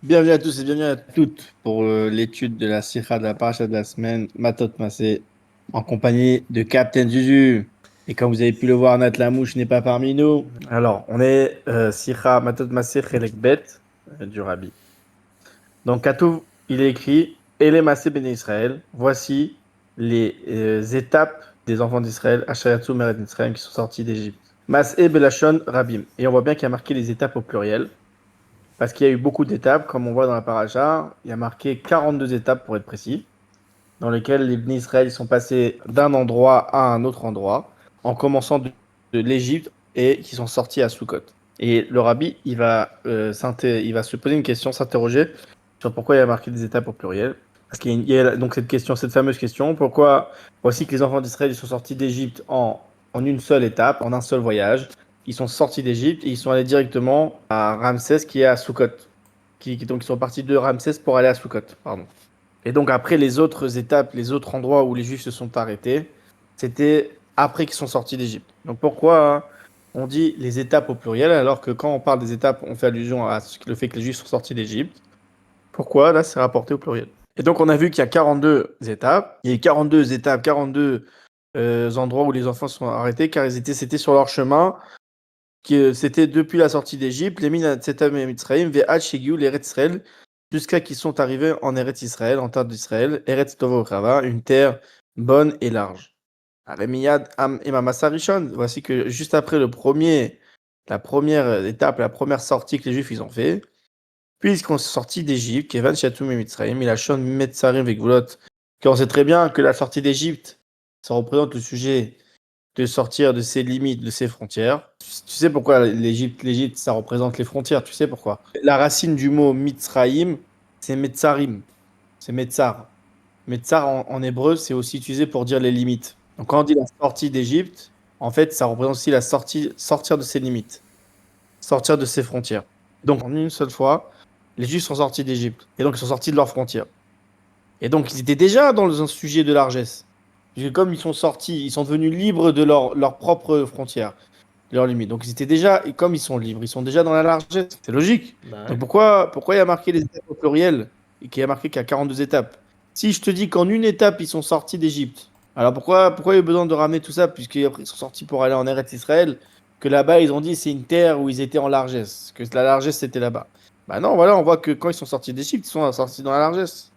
Bienvenue à tous et bienvenue à toutes pour l'étude de la Sikha de la paracha de la semaine, Matot Massé, en compagnie de Captain Zuzu. Et comme vous avez pu le voir, Nat Lamouche n'est pas parmi nous. Alors, on est Sikha Matot Massé Chelek Bet du Rabbi. Donc, Katouv, il est écrit Ele Massé Ben Israël. Voici les étapes des enfants d'Israël, Ashayatsu Meret Israël, qui sont sortis d'Égypte. Masé Belashon Rabim. Et on voit bien qu'il y a marqué les étapes au pluriel. Parce qu'il y a eu beaucoup d'étapes, comme on voit dans la paracha, il y a marqué 42 étapes pour être précis, dans lesquelles les Bnei Israël sont passés d'un endroit à un autre endroit, en commençant de l'Égypte et qui sont sortis à Sukkot. Et le rabbi, il va se poser une question, s'interroger sur pourquoi il y a marqué des étapes au pluriel. Parce qu'il y a donc cette question, cette fameuse question, pourquoi voici que les enfants d'Israël ils sont sortis d'Égypte en une seule étape, en un seul voyage. Ils sont sortis d'Égypte et ils sont allés directement à Ramsès qui est à Sukkot. Donc ils sont partis de Ramsès pour aller à Sukkot, pardon. Et donc après les autres étapes, les autres endroits où les Juifs se sont arrêtés, c'était après qu'ils sont sortis d'Égypte. Donc pourquoi on dit les étapes au pluriel alors que quand on parle des étapes, on fait allusion à le fait que les Juifs sont sortis d'Égypte? Pourquoi là c'est rapporté au pluriel? Et donc on a vu qu'il y a 42 étapes. Il y a eu 42 étapes, 42 endroits où les enfants sont arrêtés car c'était sur leur chemin que c'était depuis la sortie d'Égypte, les Minat Tsetam et Mitzrayim, Ve'ad Shegiu, l'Eretz Israël, jusqu'à qu'ils sont arrivés en Eretz Israël, en terre d'Israël, Eretz Tovo Chava, une terre bonne et large. Aremiyad Am et Mamasa Rishon, voici que juste après la première étape, la première sortie que les Juifs ils ont fait, puisqu'on est sorti d'Égypte, Kevan Shatum et Mitzrayim, il a Shon Metzarim Vegvulot, qu'on sait très bien que la sortie d'Égypte, ça représente le sujet de sortir de ses limites, de ses frontières. Tu sais pourquoi l'Égypte, ça représente les frontières, tu sais pourquoi? La racine du mot Mitzraïm, c'est Metzarim, c'est Metzar. Metzar en hébreu, c'est aussi utilisé pour dire les limites. Donc quand on dit la sortie d'Égypte, en fait, ça représente aussi la sortie, sortir de ses limites, sortir de ses frontières. Donc en une seule fois, les Juifs sont sortis d'Égypte, et donc ils sont sortis de leurs frontières. Et donc, ils étaient déjà dans un sujet de largesse. Parce que comme ils sont sortis, ils sont devenus libres de leurs propres frontières, de leurs limites. Donc, ils étaient déjà, et comme ils sont libres, ils sont déjà dans la largesse. C'est logique. Bah Donc, ouais. pourquoi il y a marqué les étapes au pluriel et qu'il y a marqué qu'il y a 42 étapes? Si je te dis qu'en une étape, ils sont sortis d'Égypte, alors pourquoi il y a eu besoin de ramener tout ça, puisqu'après ils sont sortis pour aller en Eretz Israël, que là-bas, ils ont dit c'est une terre où ils étaient en largesse, que la largesse, c'était là-bas. Bah non, voilà, on voit que quand ils sont sortis d'Égypte, ils sont sortis dans la largesse.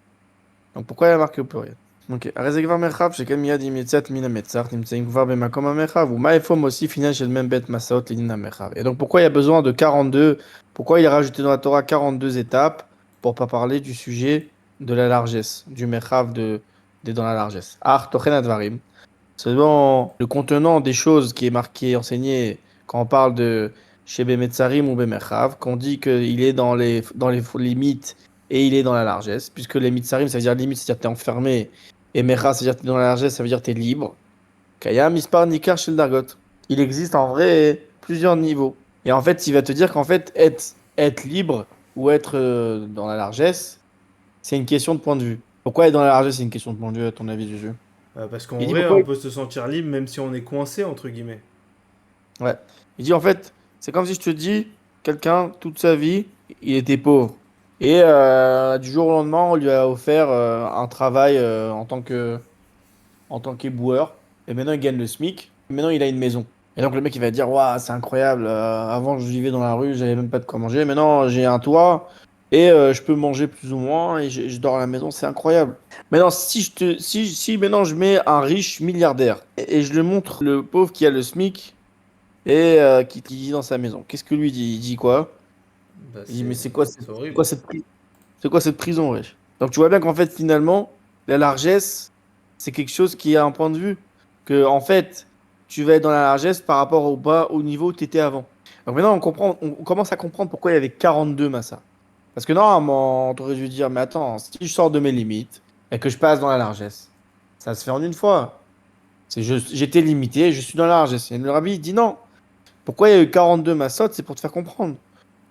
Donc pourquoi il y a marqué au pluriel? Ok. הרי זה כבר מרחב שכן מיד עם יציאת מן המצח נמצאים כבר במקום המרחב, ומה איפה מוסיף עניין של מ"ב מסעות לעניין המרחב. Et donc pourquoi il y a besoin de 42, pourquoi il a rajouté dans la Torah 42 étapes pour pas parler du sujet de la largesse, du merchav dans la largesse. Ar tochen advarim. C'est dans le contenant des choses qui est marqué, enseigné quand on parle de chez Bemetzarim ou Bemerchav, qu'on dit qu'il est dans les limites et il est dans la largesse, puisque les Mitzarim, ça veut dire limite, c'est-à-dire que tu es enfermé, et Merchav, c'est-à-dire que tu es dans la largesse, ça veut dire que tu es libre. Kaya Mispar Nikar Shel Dargot. Il existe en vrai plusieurs niveaux. Et en fait, il va te dire qu'en fait, être libre ou être dans la largesse, c'est une question de point de vue. Pourquoi être dans la largesse, c'est une question de point de vue, à ton avis, du jeu? Parce qu'en Il dit vrai, pourquoi? on peut se sentir libre même si on est coincé, entre guillemets. Ouais. Il dit en fait, c'est comme si je te dis, quelqu'un, toute sa vie, il était pauvre. Et du jour au lendemain, on lui a offert un travail en tant qu'éboueur. Et maintenant, il gagne le SMIC. Et maintenant, il a une maison. Et donc, le mec, il va dire, waouh, c'est incroyable. Avant, je vivais dans la rue, j'avais même pas de quoi manger. Maintenant, j'ai un toit et je peux manger plus ou moins et je dors à la maison. C'est incroyable. Maintenant, si maintenant je mets un riche milliardaire et je le montre le pauvre qui a le SMIC et qui vit dans sa maison. Qu'est-ce que lui dit? Il dit quoi? Bah Il dit, mais c'est c'est c'est horrible. quoi c'est quoi cette prison, wesh? Donc tu vois bien qu'en fait, finalement, la largesse, c'est quelque chose qui a un point de vue. Que en fait, tu vas être dans la largesse par rapport au bas, au niveau où tu étais avant. Donc maintenant, on commence à comprendre pourquoi il y avait 42 Massa. Parce que normalement, on aurait dû dire, mais attends, si je sors de mes limites et que je passe dans la largesse, ça se fait en une fois. J'étais limité, je suis dans la largesse. Et le rabbi il dit non. Pourquoi il y a eu 42 massotes? C'est pour te faire comprendre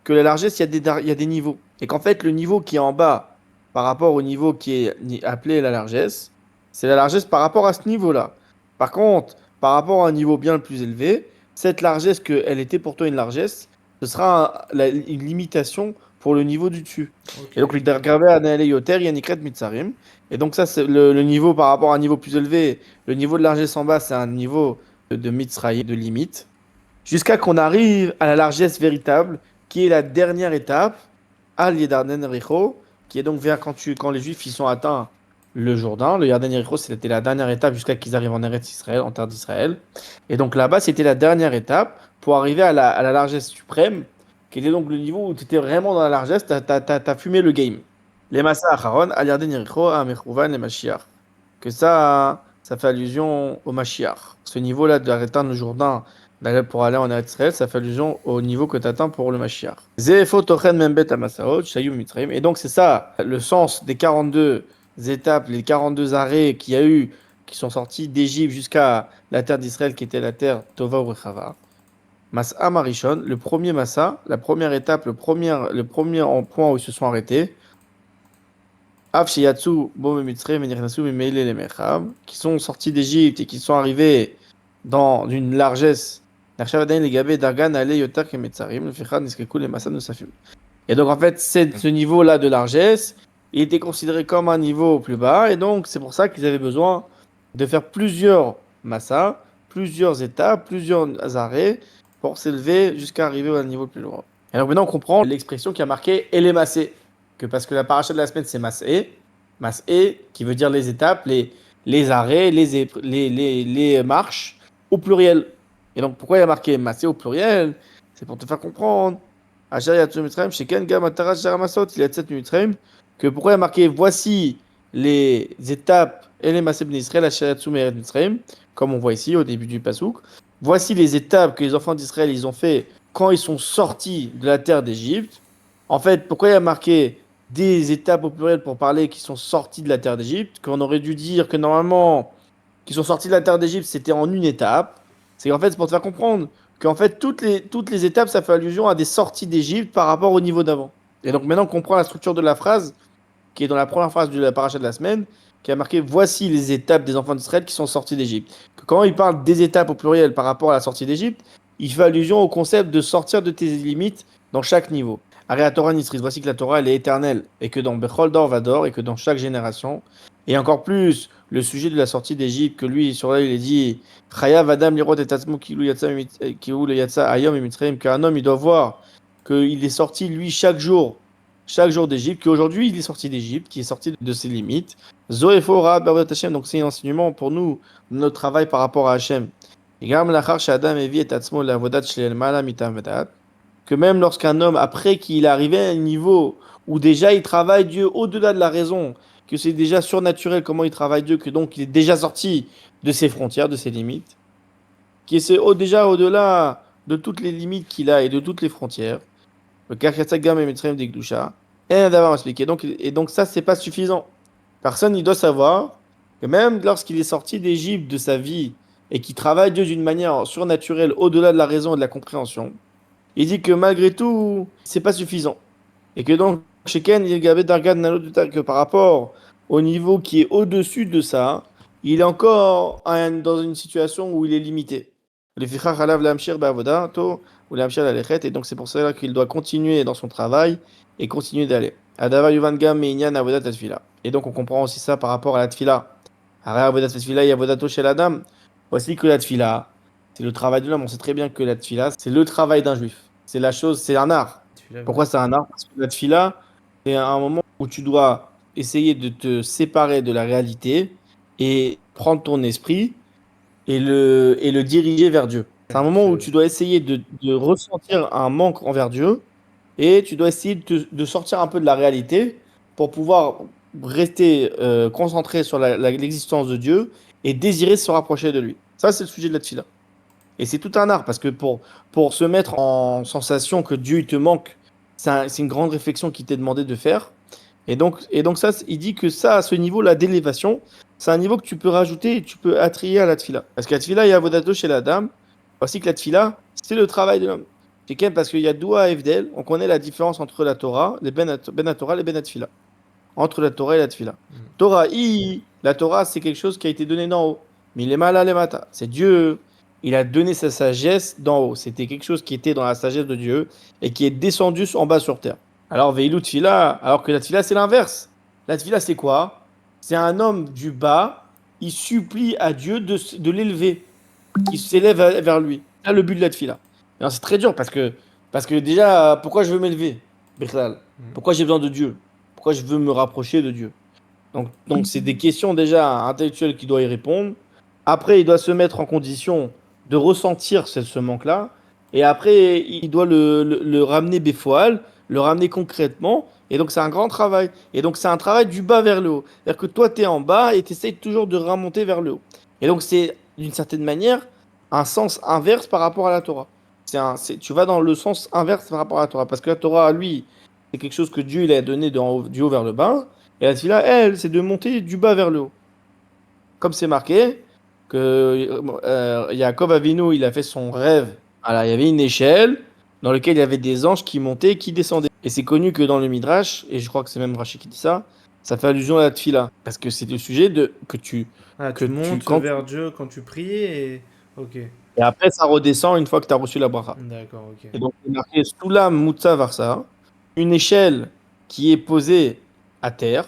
que la largesse, il y a des niveaux. Et qu'en fait, le niveau qui est en bas par rapport au niveau qui est appelé la largesse, c'est la largesse par rapport à ce niveau-là. Par contre, par rapport à un niveau bien plus élevé, cette largesse, qu'elle était pour toi une largesse, ce sera une limitation pour le niveau du dessus. Ok. Et donc, l'Idargabe Anale Yoter Yanikret Mitzarim. Et donc, ça, c'est le niveau par rapport à un niveau plus élevé. Le niveau de largesse en bas, c'est un niveau de Mitzrayim, de limite. Jusqu'à qu'on arrive à la largesse véritable, qui est la dernière étape, Al Yedarden Richo, qui est donc vers quand les Juifs ils sont atteints le Jourdain. Le Yarden Richo, c'était la dernière étape jusqu'à qu'ils arrivent en Eretz Israël, en terre d'Israël. Et donc là-bas, c'était la dernière étape pour arriver à la largesse suprême, qui était donc le niveau où tu étais vraiment dans la largesse, t'as fumé le game. Les Massa Acharon, Al Yarden Richo, Amechouvan, les Mashiach. Que ça fait allusion au Mashiach. Ce niveau-là d'atteindre le Jourdain pour aller en Eretz Israël, ça fait allusion au niveau que tu atteins pour le Mashiach. Zefo tochen membet amasaot, shayu mitraim. Et donc, c'est ça, le sens des 42 étapes, les 42 arrêts qu'il y a eu, qui sont sortis d'Égypte jusqu'à la terre d'Israël, qui était la terre Tova ou Rechava. Mas'a Marishon, le premier Massa, la première étape, le premier point où ils se sont arrêtés. Av sheyatsu bo mitzrayim v'nichnasu mimele lemecham, qui sont sortis d'Égypte et qui sont arrivés dans une largesse. Et donc, en fait, ce niveau-là de largesse, il était considéré comme un niveau plus bas. Et donc, c'est pour ça qu'ils avaient besoin de faire plusieurs massas, plusieurs étapes, plusieurs arrêts pour s'élever jusqu'à arriver à un niveau plus loin. Et donc, maintenant, on comprend l'expression qui a marqué « et les massés ». Que parce que la paracha de la semaine, c'est massé. Massé, qui veut dire les étapes, les arrêts, les marches au pluriel. Et donc, pourquoi il y a marqué massé au pluriel? C'est pour te faire comprendre. Que pourquoi il y a marqué voici les étapes et les massé ben Israël, comme on voit ici au début du pasouk. Voici les étapes que les enfants d'Israël ils ont fait quand ils sont sortis de la terre d'Égypte. En fait, pourquoi il y a marqué des étapes au pluriel pour parler qui sont sortis de la terre d'Égypte, qu'on aurait dû dire que normalement, qui sont sortis de la terre d'Égypte, c'était en une étape. C'est qu'en fait, c'est pour te faire comprendre qu'en fait, toutes les étapes, ça fait allusion à des sorties d'Égypte par rapport au niveau d'avant. Et donc maintenant, on comprend la structure de la phrase, qui est dans la première phrase de la paracha de la semaine, qui a marqué voici les étapes des enfants d'Israël qui sont sortis d'Égypte. Que quand il parle des étapes au pluriel par rapport à la sortie d'Égypte, il fait allusion au concept de sortir de tes limites dans chaque niveau. Aré à Torah Nisris, voici que la Torah elle est éternelle et que dans Bechol Dor Vador et que dans chaque génération, et encore plus le sujet de la sortie d'Égypte, que lui, sur là, il est dit Chaya Vadam Lirot et Tatsmo Kilu Yatsa Ayom et Mitzrayim, qu'un homme il doit voir qu'il est sorti lui chaque jour d'Égypte, qu'aujourd'hui il est sorti d'Égypte, qui est sorti de ses limites. Zoefo Ra Barbat Hashem, donc c'est un enseignement pour nous, notre travail par rapport à Hashem. Et Gam Lachar Shadam Evi et Tatsmo Lavodat Shlel Mala Mitam Vadat, que même lorsqu'un homme, après qu'il est arrivé à un niveau où déjà il travaille Dieu au-delà de la raison, que c'est déjà surnaturel comment il travaille Dieu, que donc il est déjà sorti de ses frontières, de ses limites, qui est déjà au-delà de toutes les limites qu'il a et de toutes les frontières, le Karkatsagam et Mitzrayim des Gdusha, et d'avoir expliqué. Donc ça, c'est pas suffisant. Personne, il doit savoir que même lorsqu'il est sorti d'Égypte de sa vie et qu'il travaille Dieu d'une manière surnaturelle au-delà de la raison et de la compréhension, il dit que malgré tout, c'est pas suffisant. Et que donc, chez Ken, il y avait Dargan que par rapport au niveau qui est au-dessus de ça, il est encore dans une situation où il est limité. Le fichach halav lamshir ba'avodato ou lamshir lalechet, et donc c'est pour cela qu'il doit continuer dans son travail et continuer d'aller. Adava yuvan gam meinyan avodat atfila. Et donc on comprend aussi ça par rapport à la tfila. Ara avodat atfila y avodato shel adam. Voici que la tfila, c'est le travail de l'homme. On sait très bien que la tfila, c'est le travail d'un juif. C'est la chose, c'est un art. Pourquoi c'est un art? Parce que la tfila, c'est un moment où tu dois essayer de te séparer de la réalité et prendre ton esprit et le diriger vers Dieu. C'est un moment où tu dois essayer de ressentir un manque envers Dieu et tu dois essayer de sortir un peu de la réalité pour pouvoir rester concentré sur l'existence de Dieu et désirer se rapprocher de lui. Ça, c'est le sujet de la tfila. Et c'est tout un art parce que pour se mettre en sensation que Dieu il te manque, c'est une grande réflexion qui t'est demandé de faire. Et donc ça, il dit que ça, à ce niveau-là d'élévation, c'est un niveau que tu peux rajouter et tu peux attrier à la tfila. Parce que la tfila, il y a avodato chez la dame, ainsi que la tfila, c'est le travail de l'homme. C'est quand même parce qu'il y a doua Evdel, on connaît la différence entre la Torah, les ben Torah, les ben tfila. Entre la Torah et la tfila. Torah, la Torah, c'est quelque chose qui a été donné d'en haut. Mais il est mal à l'emata. C'est Dieu, il a donné sa sagesse d'en haut. C'était quelque chose qui était dans la sagesse de Dieu et qui est descendu en bas sur terre. Alors, Veilou Tfila, alors que la Tfila, c'est l'inverse. La Tfila, c'est quoi? C'est un homme du bas, il supplie à Dieu de l'élever, qui s'élève vers lui. C'est le but de la Tfila. Alors, c'est très dur parce que déjà, pourquoi je veux m'élever? Bichlal. Mm. Pourquoi j'ai besoin de Dieu? Pourquoi je veux me rapprocher de Dieu? Donc c'est des questions déjà intellectuelles qu'il doit y répondre. Après, il doit se mettre en condition de ressentir ce manque-là. Et après, il doit le ramener béfoal, le ramener concrètement. Et donc, c'est un grand travail. Et donc, c'est un travail du bas vers le haut. C'est-à-dire que toi, tu es en bas et tu essayes toujours de remonter vers le haut. Et donc, c'est d'une certaine manière un sens inverse par rapport à la Torah. Tu vas dans le sens inverse par rapport à la Torah. Parce que la Torah, lui, c'est quelque chose que Dieu il a donné du haut vers le bas. Et la Tfila, elle, c'est de monter du bas vers le haut. Comme c'est marqué que Yaakov Avinu, il a fait son rêve. Alors, il y avait une échelle dans laquelle il y avait des anges qui montaient et qui descendaient. Et c'est connu que dans le Midrash, et je crois que c'est même Rashi qui dit ça, ça fait allusion à la Tfila. Parce que c'est le sujet Ah, que tu tu, montes quand, vers Dieu quand tu pries et. Ok. et après ça redescend une fois que tu as reçu la bracha. D'accord, ok. Et donc, c'est marqué Sulam Mutsa Varsa, une échelle qui est posée à terre.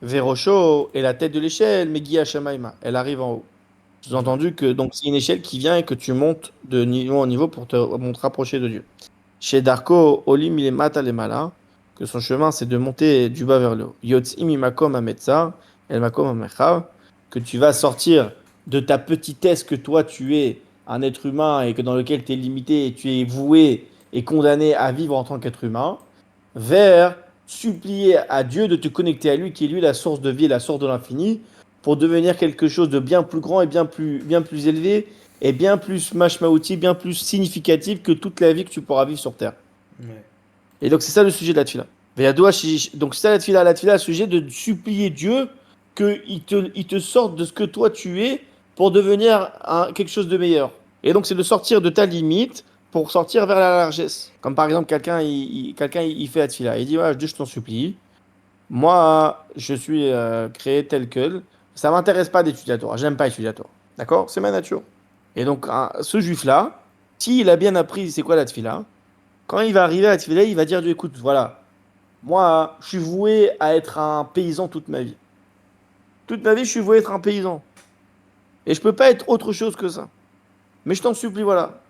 Vérocho est la tête de l'échelle, mais Guilla Shamaïma, elle arrive en haut. Mm. Sous-entendu que donc c'est une échelle qui vient et que tu montes de niveau en niveau pour te rapprocher de Dieu. Chez Darko, Olim il est mata le mala, que son chemin c'est de monter du bas vers le haut. Yotzim imakom ametza, el makom amechav, que tu vas sortir de ta petitesse que toi tu es un être humain et que dans lequel tu es limité et tu es voué et condamné à vivre en tant qu'être humain, vers supplier à Dieu de te connecter à lui, qui est lui la source de vie et la source de l'infini, pour devenir quelque chose de bien plus grand et bien plus élevé et bien plus mashmaouti, bien plus significatif que toute la vie que tu pourras vivre sur Terre. Ouais. Et donc c'est ça le sujet de la tefila. Donc c'est ça la tefila, le sujet de supplier Dieu qu'il te sorte de ce que toi tu es pour devenir quelque chose de meilleur. Et donc c'est de sortir de ta limite pour sortir vers la largesse. Comme par exemple quelqu'un il fait la tefila, il dit ouais, Dieu je t'en supplie, moi je suis créé tel que, ça m'intéresse pas d'étudier la Torah, j'aime pas étudier la Torah. D'accord? C'est ma nature. Et donc ce juif-là, s'il a bien appris c'est quoi la tefila, quand il va arriver à la tefila, il va dire Dieu, écoute, voilà, moi, je suis voué à être un paysan toute ma vie. Toute ma vie, je suis voué à être un paysan. Et je peux pas être autre chose que ça. Mais je t'en supplie, voilà.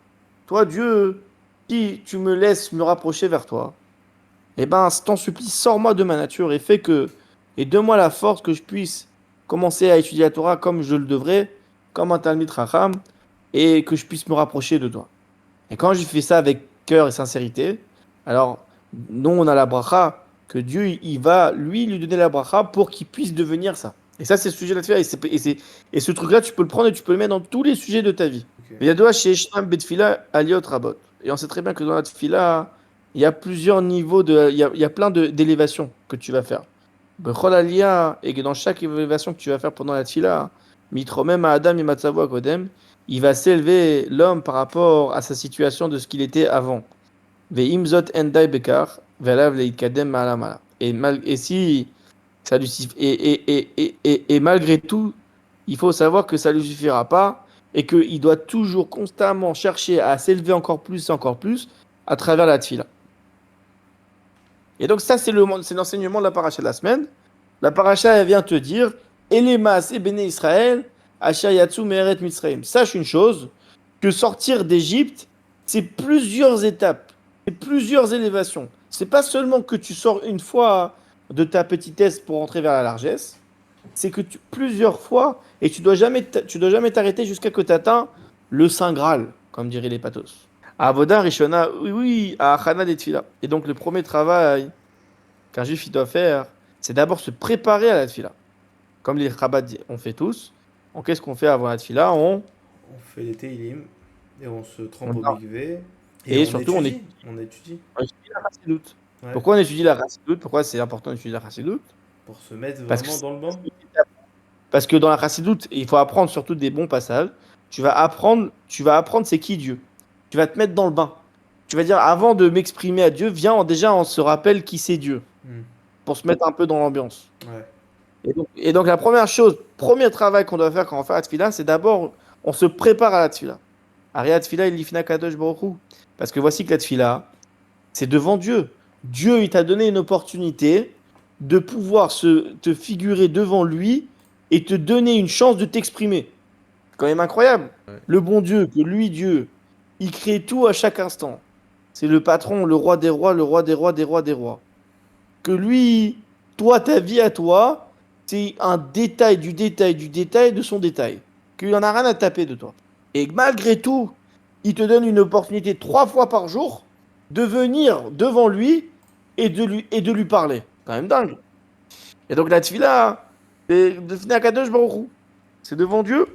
Toi, Dieu, si tu me laisses me rapprocher vers toi, eh ben, je t'en supplie, sors-moi de ma nature et donne-moi la force que je puisse commencer à étudier la Torah comme je le devrais, comme un Talmid Racham, et que je puisse me rapprocher de toi. Et quand je fais ça avec cœur et sincérité, alors nous on a la bracha que Dieu il va lui donner la bracha pour qu'il puisse devenir ça. Et ça c'est le sujet de la tefila et ce truc-là tu peux le prendre et tu peux le mettre dans tous les sujets de ta vie. Ok. Mais il y a deux chez Shnam Betfila Aliot Rabot. Et on sait très bien que dans la tefila il y a plusieurs niveaux il y a plein d'élévations que tu vas faire. Bechol Aliyah, et que dans chaque élévation que tu vas faire pendant la tefila, Mitromem à Adam et Matzavo Kodem, il va s'élever l'homme par rapport à sa situation de ce qu'il était avant. Ve'imzot endai bekar, ve'alav le'itkadem ma'ala ma'ala. Et si ça lui et malgré tout, il faut savoir que ça ne lui suffira pas et qu'il doit toujours constamment chercher à s'élever encore plus et encore plus à travers la tfila. Et donc ça, c'est l'enseignement de la paracha de la semaine. La paracha, elle vient te dire, Elema et béné Israël, Asher Yatsu Meret Mitzrayim. Sache une chose, que sortir d'Égypte, c'est plusieurs étapes, c'est plusieurs élévations. C'est pas seulement que tu sors une fois de ta petitesse pour entrer vers la largesse, c'est que plusieurs fois, et tu dois jamais t'arrêter jusqu'à que tu atteins le Saint Graal, comme diraient les pathos. Avoda Rishona, oui, oui, à Achana des Tfila. Et donc le premier travail qu'un juif il doit faire, c'est d'abord se préparer à la Tfila. Comme les Chabad on fait tous. Qu'est-ce qu'on fait avant la Tfila? On fait les Teilim et on se trempe au On- mikvé et Et on surtout, étudie. On étudie. on étudie la Chassidoute. Ouais. Pourquoi on étudie la Chassidoute? Pourquoi c'est important d'étudier la Chassidoute? Pour se mettre Parce que, vraiment dans le bain. parce que dans la Chassidoute, il faut apprendre surtout des bons passages. Tu vas apprendre c'est qui Dieu. Tu vas te mettre dans le bain. Tu vas dire, avant de m'exprimer à Dieu, déjà on se rappelle qui c'est Dieu, Hmm. pour se mettre un peu dans l'ambiance. Ouais. Et donc, la première chose, premier travail qu'on doit faire quand on fait la tefila, c'est d'abord, on se prépare à la tefila. Ari la tefila, il lifna kadosh baruch hu. Parce que voici que la tefila, c'est devant Dieu. Dieu, il t'a donné une opportunité de pouvoir te figurer devant lui et te donner une chance de t'exprimer. C'est quand même incroyable. Ouais. Le bon Dieu, que lui, Dieu, il crée tout à chaque instant. C'est le patron, le roi des rois, le roi des rois, des rois, des rois. Que lui, toi, ta vie à toi, c'est un détail du détail du détail de son détail. Qu'il en a rien à taper de toi. Et malgré tout, il te donne une opportunité 3 fois par jour de venir devant lui et de lui parler. Quand même dingue. Et donc la tefila, c'est de finir à Kadosh Baruch Hu. C'est devant Dieu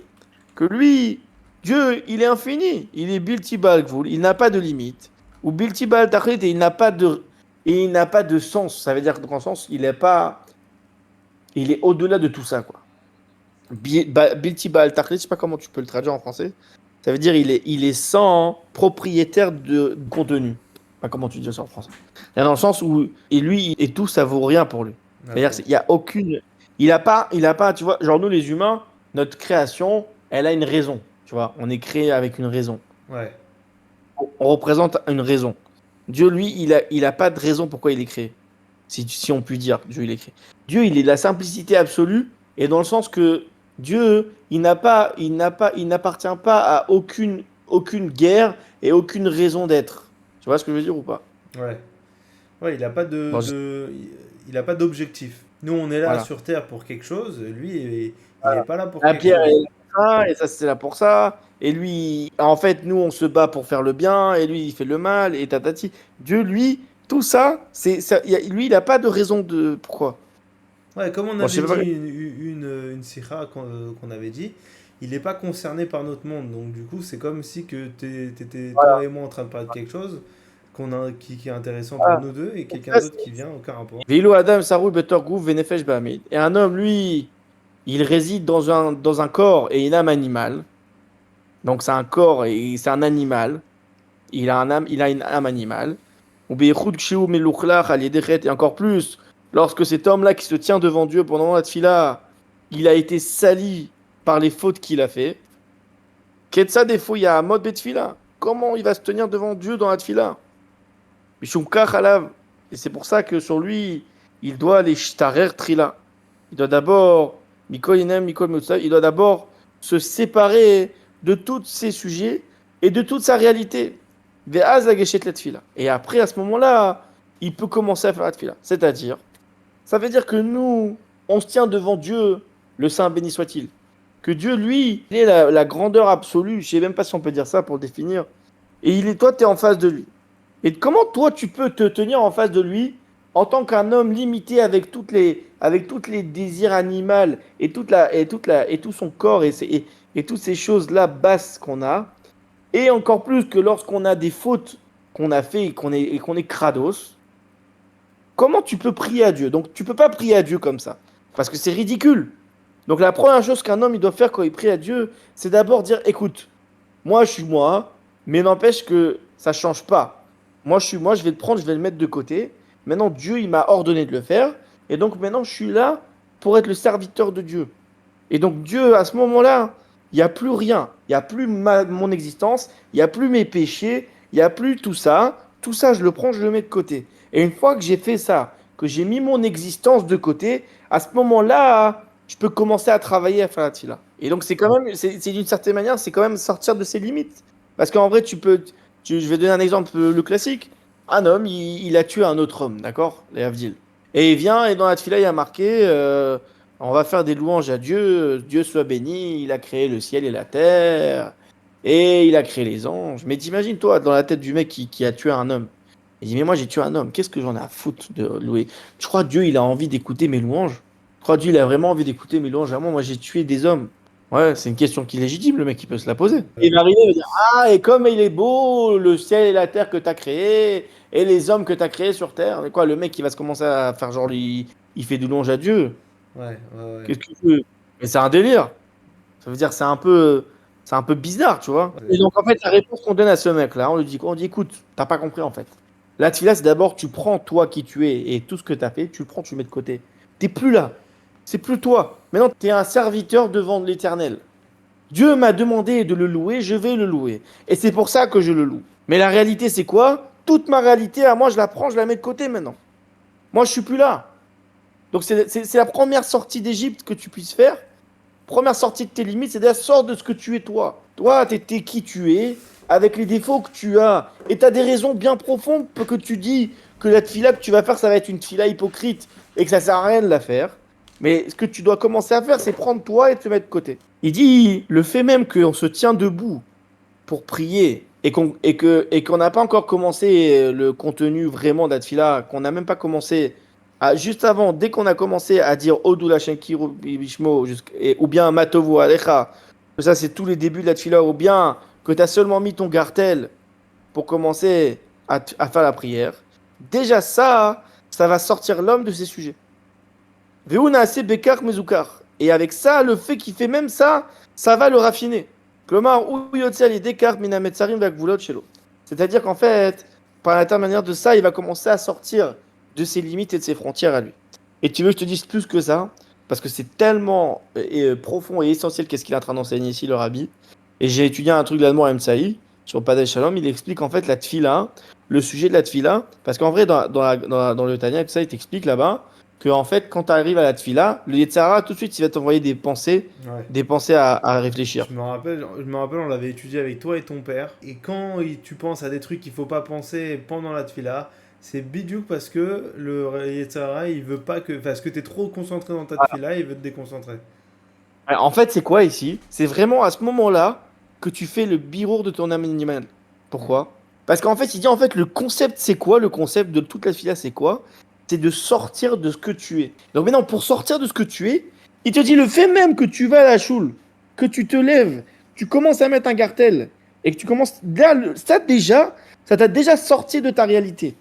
que lui, Dieu, il est infini. Il est Bilti Baal Gvul, il n'a pas de limite. Ou Bilti Baal Tachlit, et il n'a pas de sens. Ça veut dire que dans le sens, il est au-delà de tout ça, quoi. Bilti Baal Tachlit, je sais pas comment tu peux le traduire en français. Ça veut dire il est sans propriétaire de contenu. Pas comment tu dis ça en français. Là, dans le sens où et lui et tout ça vaut rien pour lui. C'est-à-dire D'accord. il y a aucune il a pas tu vois genre nous les humains notre création elle a une raison tu vois on est créé avec une raison Ouais. on représente une raison. Dieu lui il a pas de raison pourquoi il est créé si on peut dire Dieu il est créé. Dieu il est la simplicité absolue et dans le sens que Dieu il n'appartient pas à aucune guerre et aucune raison d'être. Tu vois ce que je veux dire ou pas? Ouais. Ouais, il n'a pas Bon, il a pas d'objectif. Nous, on est là voilà. sur Terre pour quelque chose. Lui, il est pas là pour La quelque pierre est chose. là pour ça, et ça c'est là pour ça. Et lui, en fait, nous on se bat pour faire le bien, et lui il fait le mal, et tatati. Dieu, lui, tout ça, c'est ça, lui, il n'a pas de raison de pourquoi. Ouais, comme on Bon, je avait sais dit, pas. une sikha qu'on avait dit, il n'est pas concerné par notre monde. Donc, du coup, c'est comme si que t'étais toi et moi en train de parler de quelque chose qui est intéressant pour Voilà. nous deux et Donc quelqu'un ça, d'autre qui vient, aucun rapport. Vilo Adam Sarou Betor Gouf Venefesh Bahamid. Et un homme, lui, il réside dans un corps et une âme animale. Donc c'est un corps et c'est un animal. Il a une âme animale. Ou Beychud Kshiu Meluchlach Al Yedechet. Et encore plus, lorsque cet homme-là qui se tient devant Dieu pendant la tfila, il a été sali par les fautes qu'il a fait. Ketsa des fois, il y a un mode betfila. Comment il va se tenir devant Dieu dans la tfila? Mishum Kach Alav. Et c'est pour ça que sur lui, il doit les shtarer trila. Il doit d'abord, Mikol Inem, Mikol Mutsa, il doit d'abord se séparer de tous ses sujets et de toute sa réalité. Ve'az la geshet la tfila. Et après, à ce moment-là, il peut commencer à faire la tfila. C'est-à-dire, ça veut dire que nous, on se tient devant Dieu, le Saint béni soit-il. Que Dieu, lui, il est la grandeur absolue. Je ne sais même pas si on peut dire ça pour le définir. Et toi, tu es en face de lui. Et comment toi, tu peux te tenir en face de lui en tant qu'un homme limité avec toutes les désirs animaux et tout son corps et toutes ces choses-là basses qu'on a. Et encore plus que lorsqu'on a des fautes qu'on a fait et qu'on est crados. Comment tu peux prier à Dieu? Donc tu peux pas prier à Dieu comme ça. Parce que c'est ridicule. Donc la première chose qu'un homme il doit faire quand il prie à Dieu, c'est d'abord dire, écoute, moi je suis moi, mais n'empêche que ça change pas. Moi je suis moi, je vais le prendre, je vais le mettre de côté. Maintenant Dieu il m'a ordonné de le faire, et donc maintenant je suis là pour être le serviteur de Dieu. Et donc Dieu à ce moment-là, il n'y a plus rien, il n'y a plus mon existence, il n'y a plus mes péchés, il n'y a plus tout ça. Tout ça je le prends, je le mets de côté. Et une fois que j'ai fait ça, que j'ai mis mon existence de côté, à ce moment-là, je peux commencer à travailler à faire la tfila. Et donc, c'est quand même, c'est d'une certaine manière, c'est quand même sortir de ses limites. Parce qu'en vrai, je vais donner un exemple, le classique. Un homme, il a tué un autre homme, d'accord? Les Havdil. Et il vient, et dans la tfila, il y a marqué, on va faire des louanges à Dieu, Dieu soit béni, il a créé le ciel et la terre, et il a créé les anges. Mais t'imagines, toi, dans la tête du mec qui a tué un homme. Il dit, mais moi j'ai tué un homme, qu'est-ce que j'en ai à foutre de louer? Je crois que Dieu, il a envie d'écouter mes louanges. Je crois que Dieu, il a vraiment envie d'écouter mes louanges. Vraiment, moi j'ai tué des hommes. Ouais, c'est une question qui est légitime, le mec, il peut se la poser. Il va arriver, il va dire, ah, et comme il est beau, le ciel et la terre que tu as créé, et les hommes que tu as créés sur terre. Mais quoi, le mec, il va se commencer à faire genre, il fait du louange à Dieu. Ouais, ouais, ouais. Qu'est-ce que tu veux? Mais c'est un délire. Ça veut dire, c'est un peu bizarre, tu vois. Et Ouais. donc, en fait, la réponse qu'on donne à ce mec-là, on dit, écoute, t'as pas compris, en fait. La tefila, c'est d'abord, tu prends toi qui tu es et tout ce que tu as fait, tu le prends, tu le mets de côté. T'es plus là. C'est plus toi. Maintenant, tu es un serviteur devant l'Éternel. Dieu m'a demandé de le louer, je vais le louer. Et c'est pour ça que je le loue. Mais la réalité, c'est quoi? toute ma réalité, à moi, je la prends, je la mets de côté maintenant. Moi, je suis plus là. Donc, c'est la première sortie d'Égypte que tu puisses faire. Première sortie de tes limites, c'est de sortir de ce que tu es toi. Toi, t'es qui tu es, avec les défauts que tu as. Et tu as des raisons bien profondes pour que tu dis que la tfila que tu vas faire, ça va être une tfila hypocrite et que ça sert à rien de la faire. Mais ce que tu dois commencer à faire, c'est prendre toi et te mettre de côté. Il dit, le fait même qu'on se tient debout pour prier et qu'on n'a pas encore commencé le contenu vraiment de la tfila, qu'on n'a même pas commencé juste avant, dès qu'on a commencé à dire Odou la Shenkiru Bishmo, ou bien Matovu Alecha, que ça c'est tous les débuts de la tfila, ou bien que tu as seulement mis ton gartel pour commencer à faire la prière, déjà ça va sortir l'homme de ses sujets. Veuna ase bekar mezukar. Et avec ça, le fait qu'il fait même ça va le raffiner. C'est-à-dire qu'en fait, par l'intermédiaire de ça, il va commencer à sortir de ses limites et de ses frontières à lui. Et tu veux que je te dise plus que ça, parce que c'est tellement profond et essentiel qu'est-ce qu'il est en train d'enseigner ici, le rabbi. Et j'ai étudié un truc de l'Admor Emsaï, sur Padel Shalom, il explique en fait la tfila, le sujet de la tfila, parce qu'en vrai, dans le Tanya, ça, il t'explique là-bas, que en fait, quand tu arrives à la tfila, le Yetzara, tout de suite, il va t'envoyer Ouais. des pensées à réfléchir. Je me rappelle, on l'avait étudié avec toi et ton père. Et quand tu penses à des trucs qu'il faut pas penser pendant la tfila, c'est bidou parce que le Yetzara, il veut pas que. Parce que t'es trop concentré dans ta tfila, il veut te déconcentrer. En fait, c'est quoi ici? C'est vraiment à ce moment-là que tu fais le birour de ton âme animale. Pourquoi? Parce qu'en fait, il dit en fait le concept c'est quoi? Le concept de toute la fila c'est quoi? C'est de sortir de ce que tu es. Donc maintenant, pour sortir de ce que tu es, il te dit le fait même que tu vas à la choule, que tu te lèves, tu commences à mettre un cartel et que tu commences là, ça t'a déjà sorti de ta réalité.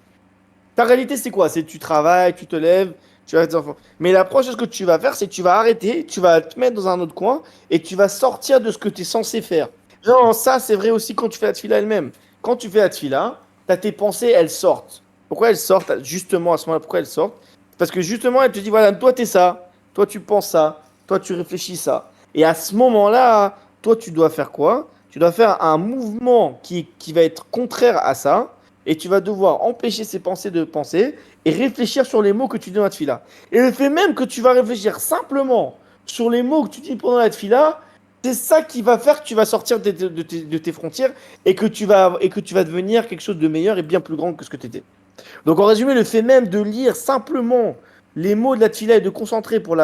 Ta réalité, c'est quoi? C'est tu travailles, tu te lèves, tu as des enfants. Mais la prochaine chose que tu vas faire, c'est que tu vas arrêter, tu vas te mettre dans un autre coin et tu vas sortir de ce que tu es censé faire. Non, ça, c'est vrai aussi quand tu fais la tefila elle-même. Quand tu fais la tefila, t'as tes pensées, elles sortent. Pourquoi elles sortent? Justement, à ce moment-là, pourquoi elles sortent? Parce que justement, elle te dit, voilà, toi, t'es ça, toi, tu penses ça, toi, tu réfléchis ça. Et à ce moment-là, toi, tu dois faire quoi? Tu dois faire un mouvement qui va être contraire à ça et tu vas devoir empêcher ces pensées de penser et réfléchir sur les mots que tu dis dans la tefila. Et le fait même que tu vas réfléchir simplement sur les mots que tu dis pendant la tefila, c'est ça qui va faire que tu vas sortir de tes frontières et que tu vas devenir quelque chose de meilleur et bien plus grand que ce que tu étais. Donc en résumé, le fait même de lire simplement les mots de la tefila et de concentrer pour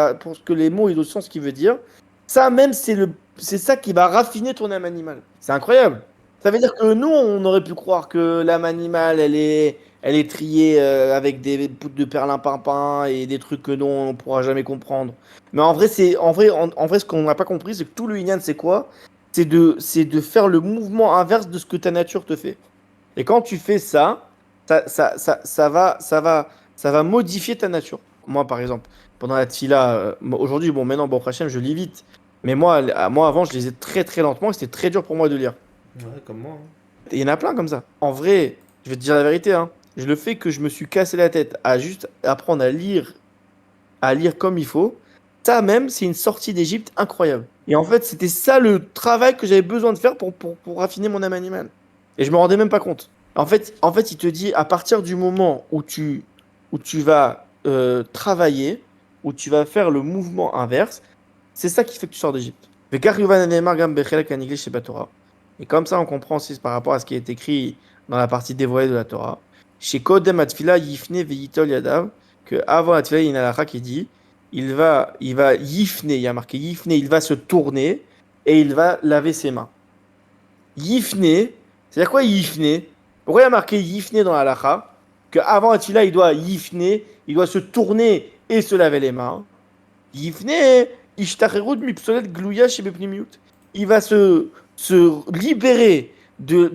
que les mots aient le sens qu'il veut dire, ça même c'est ça qui va raffiner ton âme animale. C'est incroyable. Ça veut dire que nous, on aurait pu croire que l'âme animale, elle est triée avec des poutres de perlimpinpin et des trucs que nous, on ne pourra jamais comprendre. Mais en vrai, ce qu'on n'a pas compris, c'est que tout le yin, c'est quoi? C'est de faire le mouvement inverse de ce que ta nature te fait. Et quand tu fais ça, ça va modifier ta nature. Moi, par exemple, pendant la tfila, aujourd'hui, bon, maintenant, bon, Hachem, je lis vite. Mais moi, avant, je lisais très, très lentement et c'était très dur pour moi de lire. Ouais, comme moi, hein. Et il y en a plein comme ça. En vrai, je vais te dire la vérité, hein. Je le fais que je me suis cassé la tête à juste apprendre à lire comme il faut. Ça même, c'est une sortie d'Égypte incroyable. Et en fait, c'était ça le travail que j'avais besoin de faire pour raffiner mon âme animale. Et je me rendais même pas compte. En fait, il te dit à partir du moment où tu vas travailler, où tu vas faire le mouvement inverse, c'est ça qui fait que tu sors d'Égypte. Et comme ça, on comprend aussi par rapport à ce qui est écrit dans la partie dévoilée de la Torah. Chez Kodem Atfila Yifne Veyitol Yadav, que avant la Tfila, il y a une halakha qui dit il va Yifne, il y a marqué Yifne, il va se tourner et il va laver ses mains. Yifne, c'est-à-dire quoi Yifne? Pourquoi il y a marqué Yifne dans la halakha? Que avant la Tfila, il doit Yifne, il doit se tourner et se laver les mains. Yifne, Ishtacherut Mipsolet Glouya Shebepnimiut. Il va se libérer de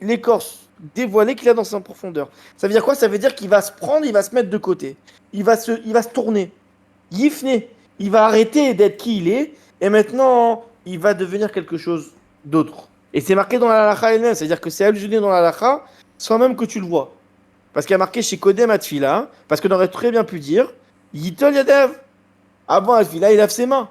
l'écorce dévoilée qu'il a dans sa profondeur. Ça veut dire quoi? Ça veut dire qu'il va se prendre, il va se mettre de côté. Il va se tourner. Yifne, il va arrêter d'être qui il est, et maintenant, il va devenir quelque chose d'autre. Et c'est marqué dans la halakha elle-même, c'est-à-dire que c'est allusionné dans la halakha sans même que tu le vois. Parce qu'il y a marqué chez Kodem Atfila, parce qu'on aurait très bien pu dire Yitol Yadev. Avant Atfila, il lave ses mains.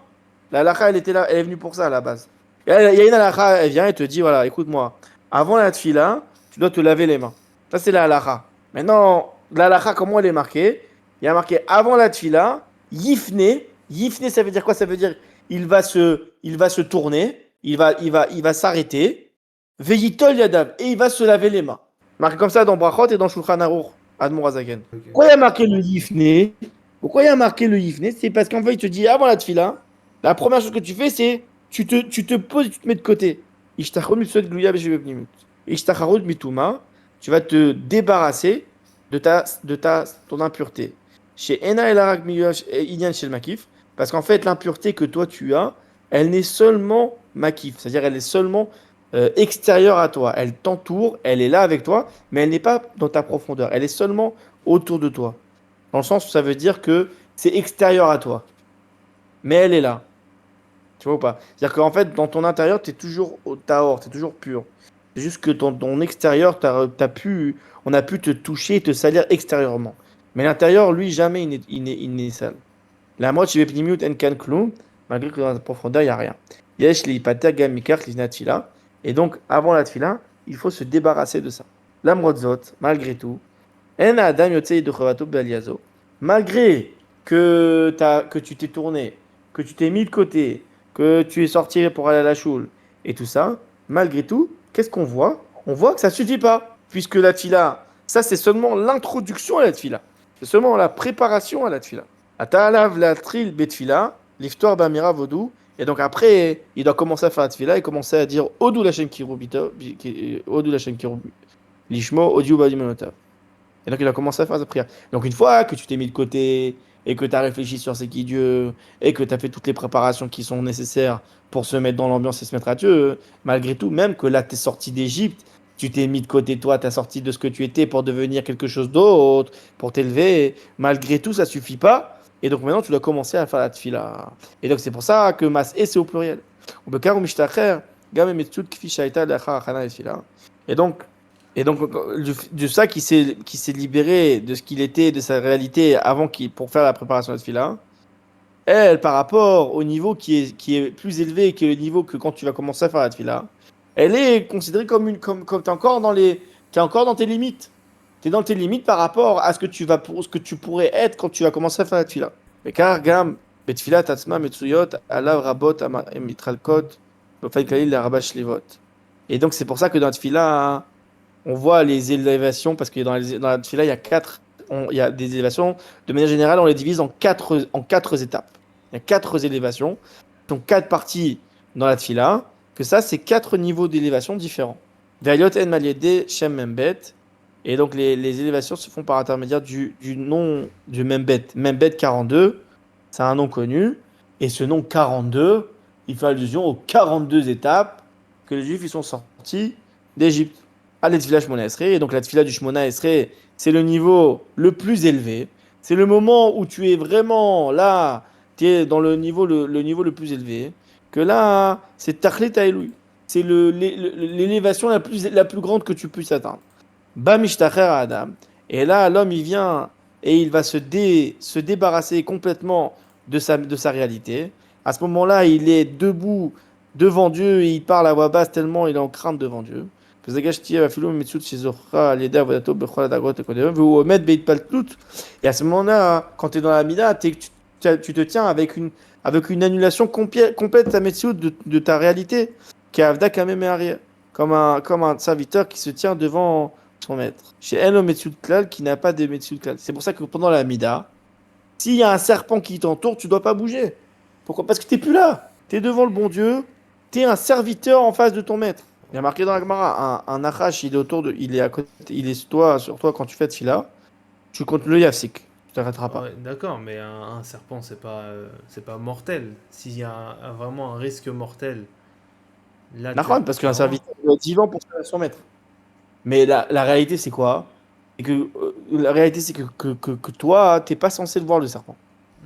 La halakha, elle était là, elle est venue pour ça à la base. Il y a une halakha, elle vient et te dit voilà, écoute-moi, avant la tfila, tu dois te laver les mains. Ça, c'est la halacha. Maintenant, la halacha, comment elle est marquée? Il y a marqué avant la tfila, yifne. Yifne, ça veut dire quoi? Ça veut dire il va se tourner, il va s'arrêter. Veyitol yadav, et il va se laver les mains. Marqué comme ça dans Brachot et dans Shulchan Aruch, Admor Azaken. Ok. Pourquoi il y a marqué le yifne? Pourquoi il y a marqué le yifne? C'est parce qu'en fait, il te dit avant la tfila, la première chose que tu fais, c'est tu te poses, tu te mets de côté. Ishtachot mitzvot gluya b'shevepnimut. Ishtacharut mituma, tu vas te débarrasser ton impureté. Chez Ena el Harak Inyan chez le Makif, parce qu'en fait, l'impureté que toi tu as, elle n'est seulement Makif, c'est-à-dire elle est seulement extérieure à toi. Elle t'entoure, elle est là avec toi, mais elle n'est pas dans ta profondeur. Elle est seulement autour de toi. Dans le sens où ça veut dire que c'est extérieur à toi, mais elle est là. Tu vois ou pas? C'est-à-dire qu'en fait, dans ton intérieur, tu es toujours au tahor, tu es toujours pur. C'est juste que ton extérieur, on a pu te toucher et te salir extérieurement. Mais l'intérieur, lui, jamais il n'est sale. La moitié pnimiut en kan klum, malgré que dans la profondeur, il n'y a rien. Yesh li pater gam mikar li tfila. Et donc, avant la tfila, il faut se débarrasser de ça. La mrotzot, malgré tout, en adam yotzei de chovato be'aliazo. Malgré que tu t'es tourné, que tu t'es mis de côté, que tu es sorti pour aller à la choule et tout ça, malgré tout, qu'est-ce qu'on voit? On voit que ça suffit pas, puisque la tfila, ça c'est seulement l'introduction à la tfila. C'est seulement la préparation à la tfila. Ata'alav la tril betfila, l'iftoire bamira vodou. Et donc après, il doit commencer à faire la tfila et commencer à dire Odou la kirubita, Odou la kirub, lishmo, Odiou badimonotav. Et donc il a commencé à faire sa prière. Donc une fois que tu t'es mis de côté et que tu as réfléchi sur c'est qui Dieu et que tu as fait toutes les préparations qui sont nécessaires pour se mettre dans l'ambiance et se mettre à Dieu, malgré tout, même que là tu es sorti d'Égypte, tu t'es mis de côté toi, tu as sorti de ce que tu étais pour devenir quelque chose d'autre, pour t'élever, malgré tout ça suffit pas. Et donc maintenant tu dois commencer à faire la tfila. Et donc c'est pour ça que mas et c'est au pluriel. Et donc de ça qui s'est libéré de ce qu'il était, de sa réalité pour faire la préparation de ce fil-là, elle, par rapport au niveau qui est plus élevé que le niveau que quand tu vas commencer à faire la tefila, elle est considérée comme t'es encore t'es encore dans tes limites. T'es dans tes limites par rapport à ce que tu pourrais être quand tu vas commencer à faire la tefila. Mais car gam, betfila tatsma metsuyot, alav rabot mitralkot, l'ofay kalil la rabash levot. Et donc c'est pour ça que dans la tefila, on voit les élévations, parce que dans la tefila, il y a des élévations. De manière générale, on les divise en quatre étapes. Il y a quatre élévations. Donc quatre parties dans la tefila. Que ça, c'est quatre niveaux d'élévation différents. Ve'ayot en maliede shem membet. Et donc les élévations se font par intermédiaire du nom du membet. Membet 42, c'est un nom connu. Et ce nom 42, il fait allusion aux 42 étapes que les Juifs ils sont sortis d'Égypte. À la tefila Shmona Esrei. Et donc la tefila du Shmona Esrei, c'est le niveau le plus élevé. C'est le moment où tu es vraiment là, tu es dans le niveau le plus élevé. Que là, c'est Tachlit Haïloui. C'est l'élévation la plus grande que tu puisses atteindre. Bamishtacher Adam. Et là, l'homme, il vient et il va se débarrasser complètement de sa réalité. À ce moment-là, il est debout devant Dieu et il parle à voix basse tellement il est en crainte devant Dieu. Et à ce moment-là, quand tu es dans la Mida, tu te tiens avec une annulation complète de ta réalité, qui est Avda Kamem et arrière, comme un serviteur qui se tient devant son maître. Chez Eno Metziut Klal, qui n'a pas de Metziut Klal. C'est pour ça que pendant la Mida, s'il y a un serpent qui t'entoure, tu ne dois pas bouger. Pourquoi? Parce que tu n'es plus là. Tu es devant le bon Dieu, tu es un serviteur en face de ton maître. Il y a marqué dans la Gemara, un Nachash, il est à côté, il est sur toi quand tu fais Tfila, tu comptes le Yafsik, tu t'arrêteras pas. Ouais, d'accord, mais un serpent, c'est pas mortel. S'il y a vraiment un risque mortel, là, Nachon, parce qu'un clairement. serviteur doit être vivant pour servir son maître. Mais la réalité, c'est quoi? La réalité, c'est que toi, tu n'es pas censé le voir, le serpent.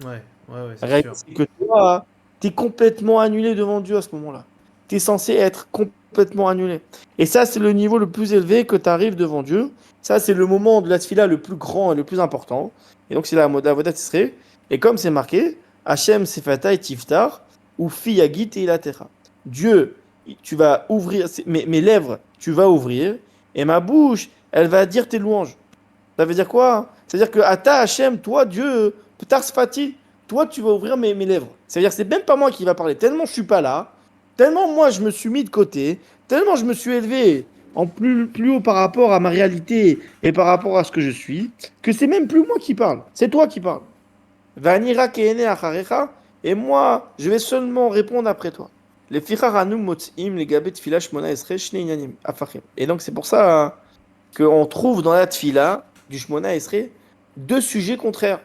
Ouais, ouais, ouais, La c'est réalité, sûr. c'est que toi, tu es complètement annulé devant Dieu à ce moment-là. Tu es censé être complètement annulé. Et ça, c'est le niveau le plus élevé que tu arrives devant Dieu. Ça, c'est le moment de la tefila le plus grand et le plus important. Et donc, c'est la Avodat Tisré. Et comme c'est marqué, Hachem Sefatai Tiftar, ou Fiyagit et Ilatera. Dieu, tu vas ouvrir, mes lèvres, tu vas ouvrir, et ma bouche, elle va dire tes louanges. Ça veut dire quoi? C'est-à-dire que Ata Hachem, toi, Dieu, Ptar Sfati, toi, tu vas ouvrir mes lèvres. C'est-à-dire que c'est même pas moi qui va parler. Tellement je suis pas là, tellement moi je me suis mis de côté, tellement je me suis élevé en plus haut par rapport à ma réalité et par rapport à ce que je suis, que c'est même plus moi qui parle. C'est toi qui parles. Vanira keene acharecha, et moi, je vais seulement répondre après toi. Les fichar anu motzim, les gabet tfila shmona esre shne inyanim afachim. Et donc c'est pour ça hein, qu'on trouve dans la tfila du shmona esre deux sujets contraires.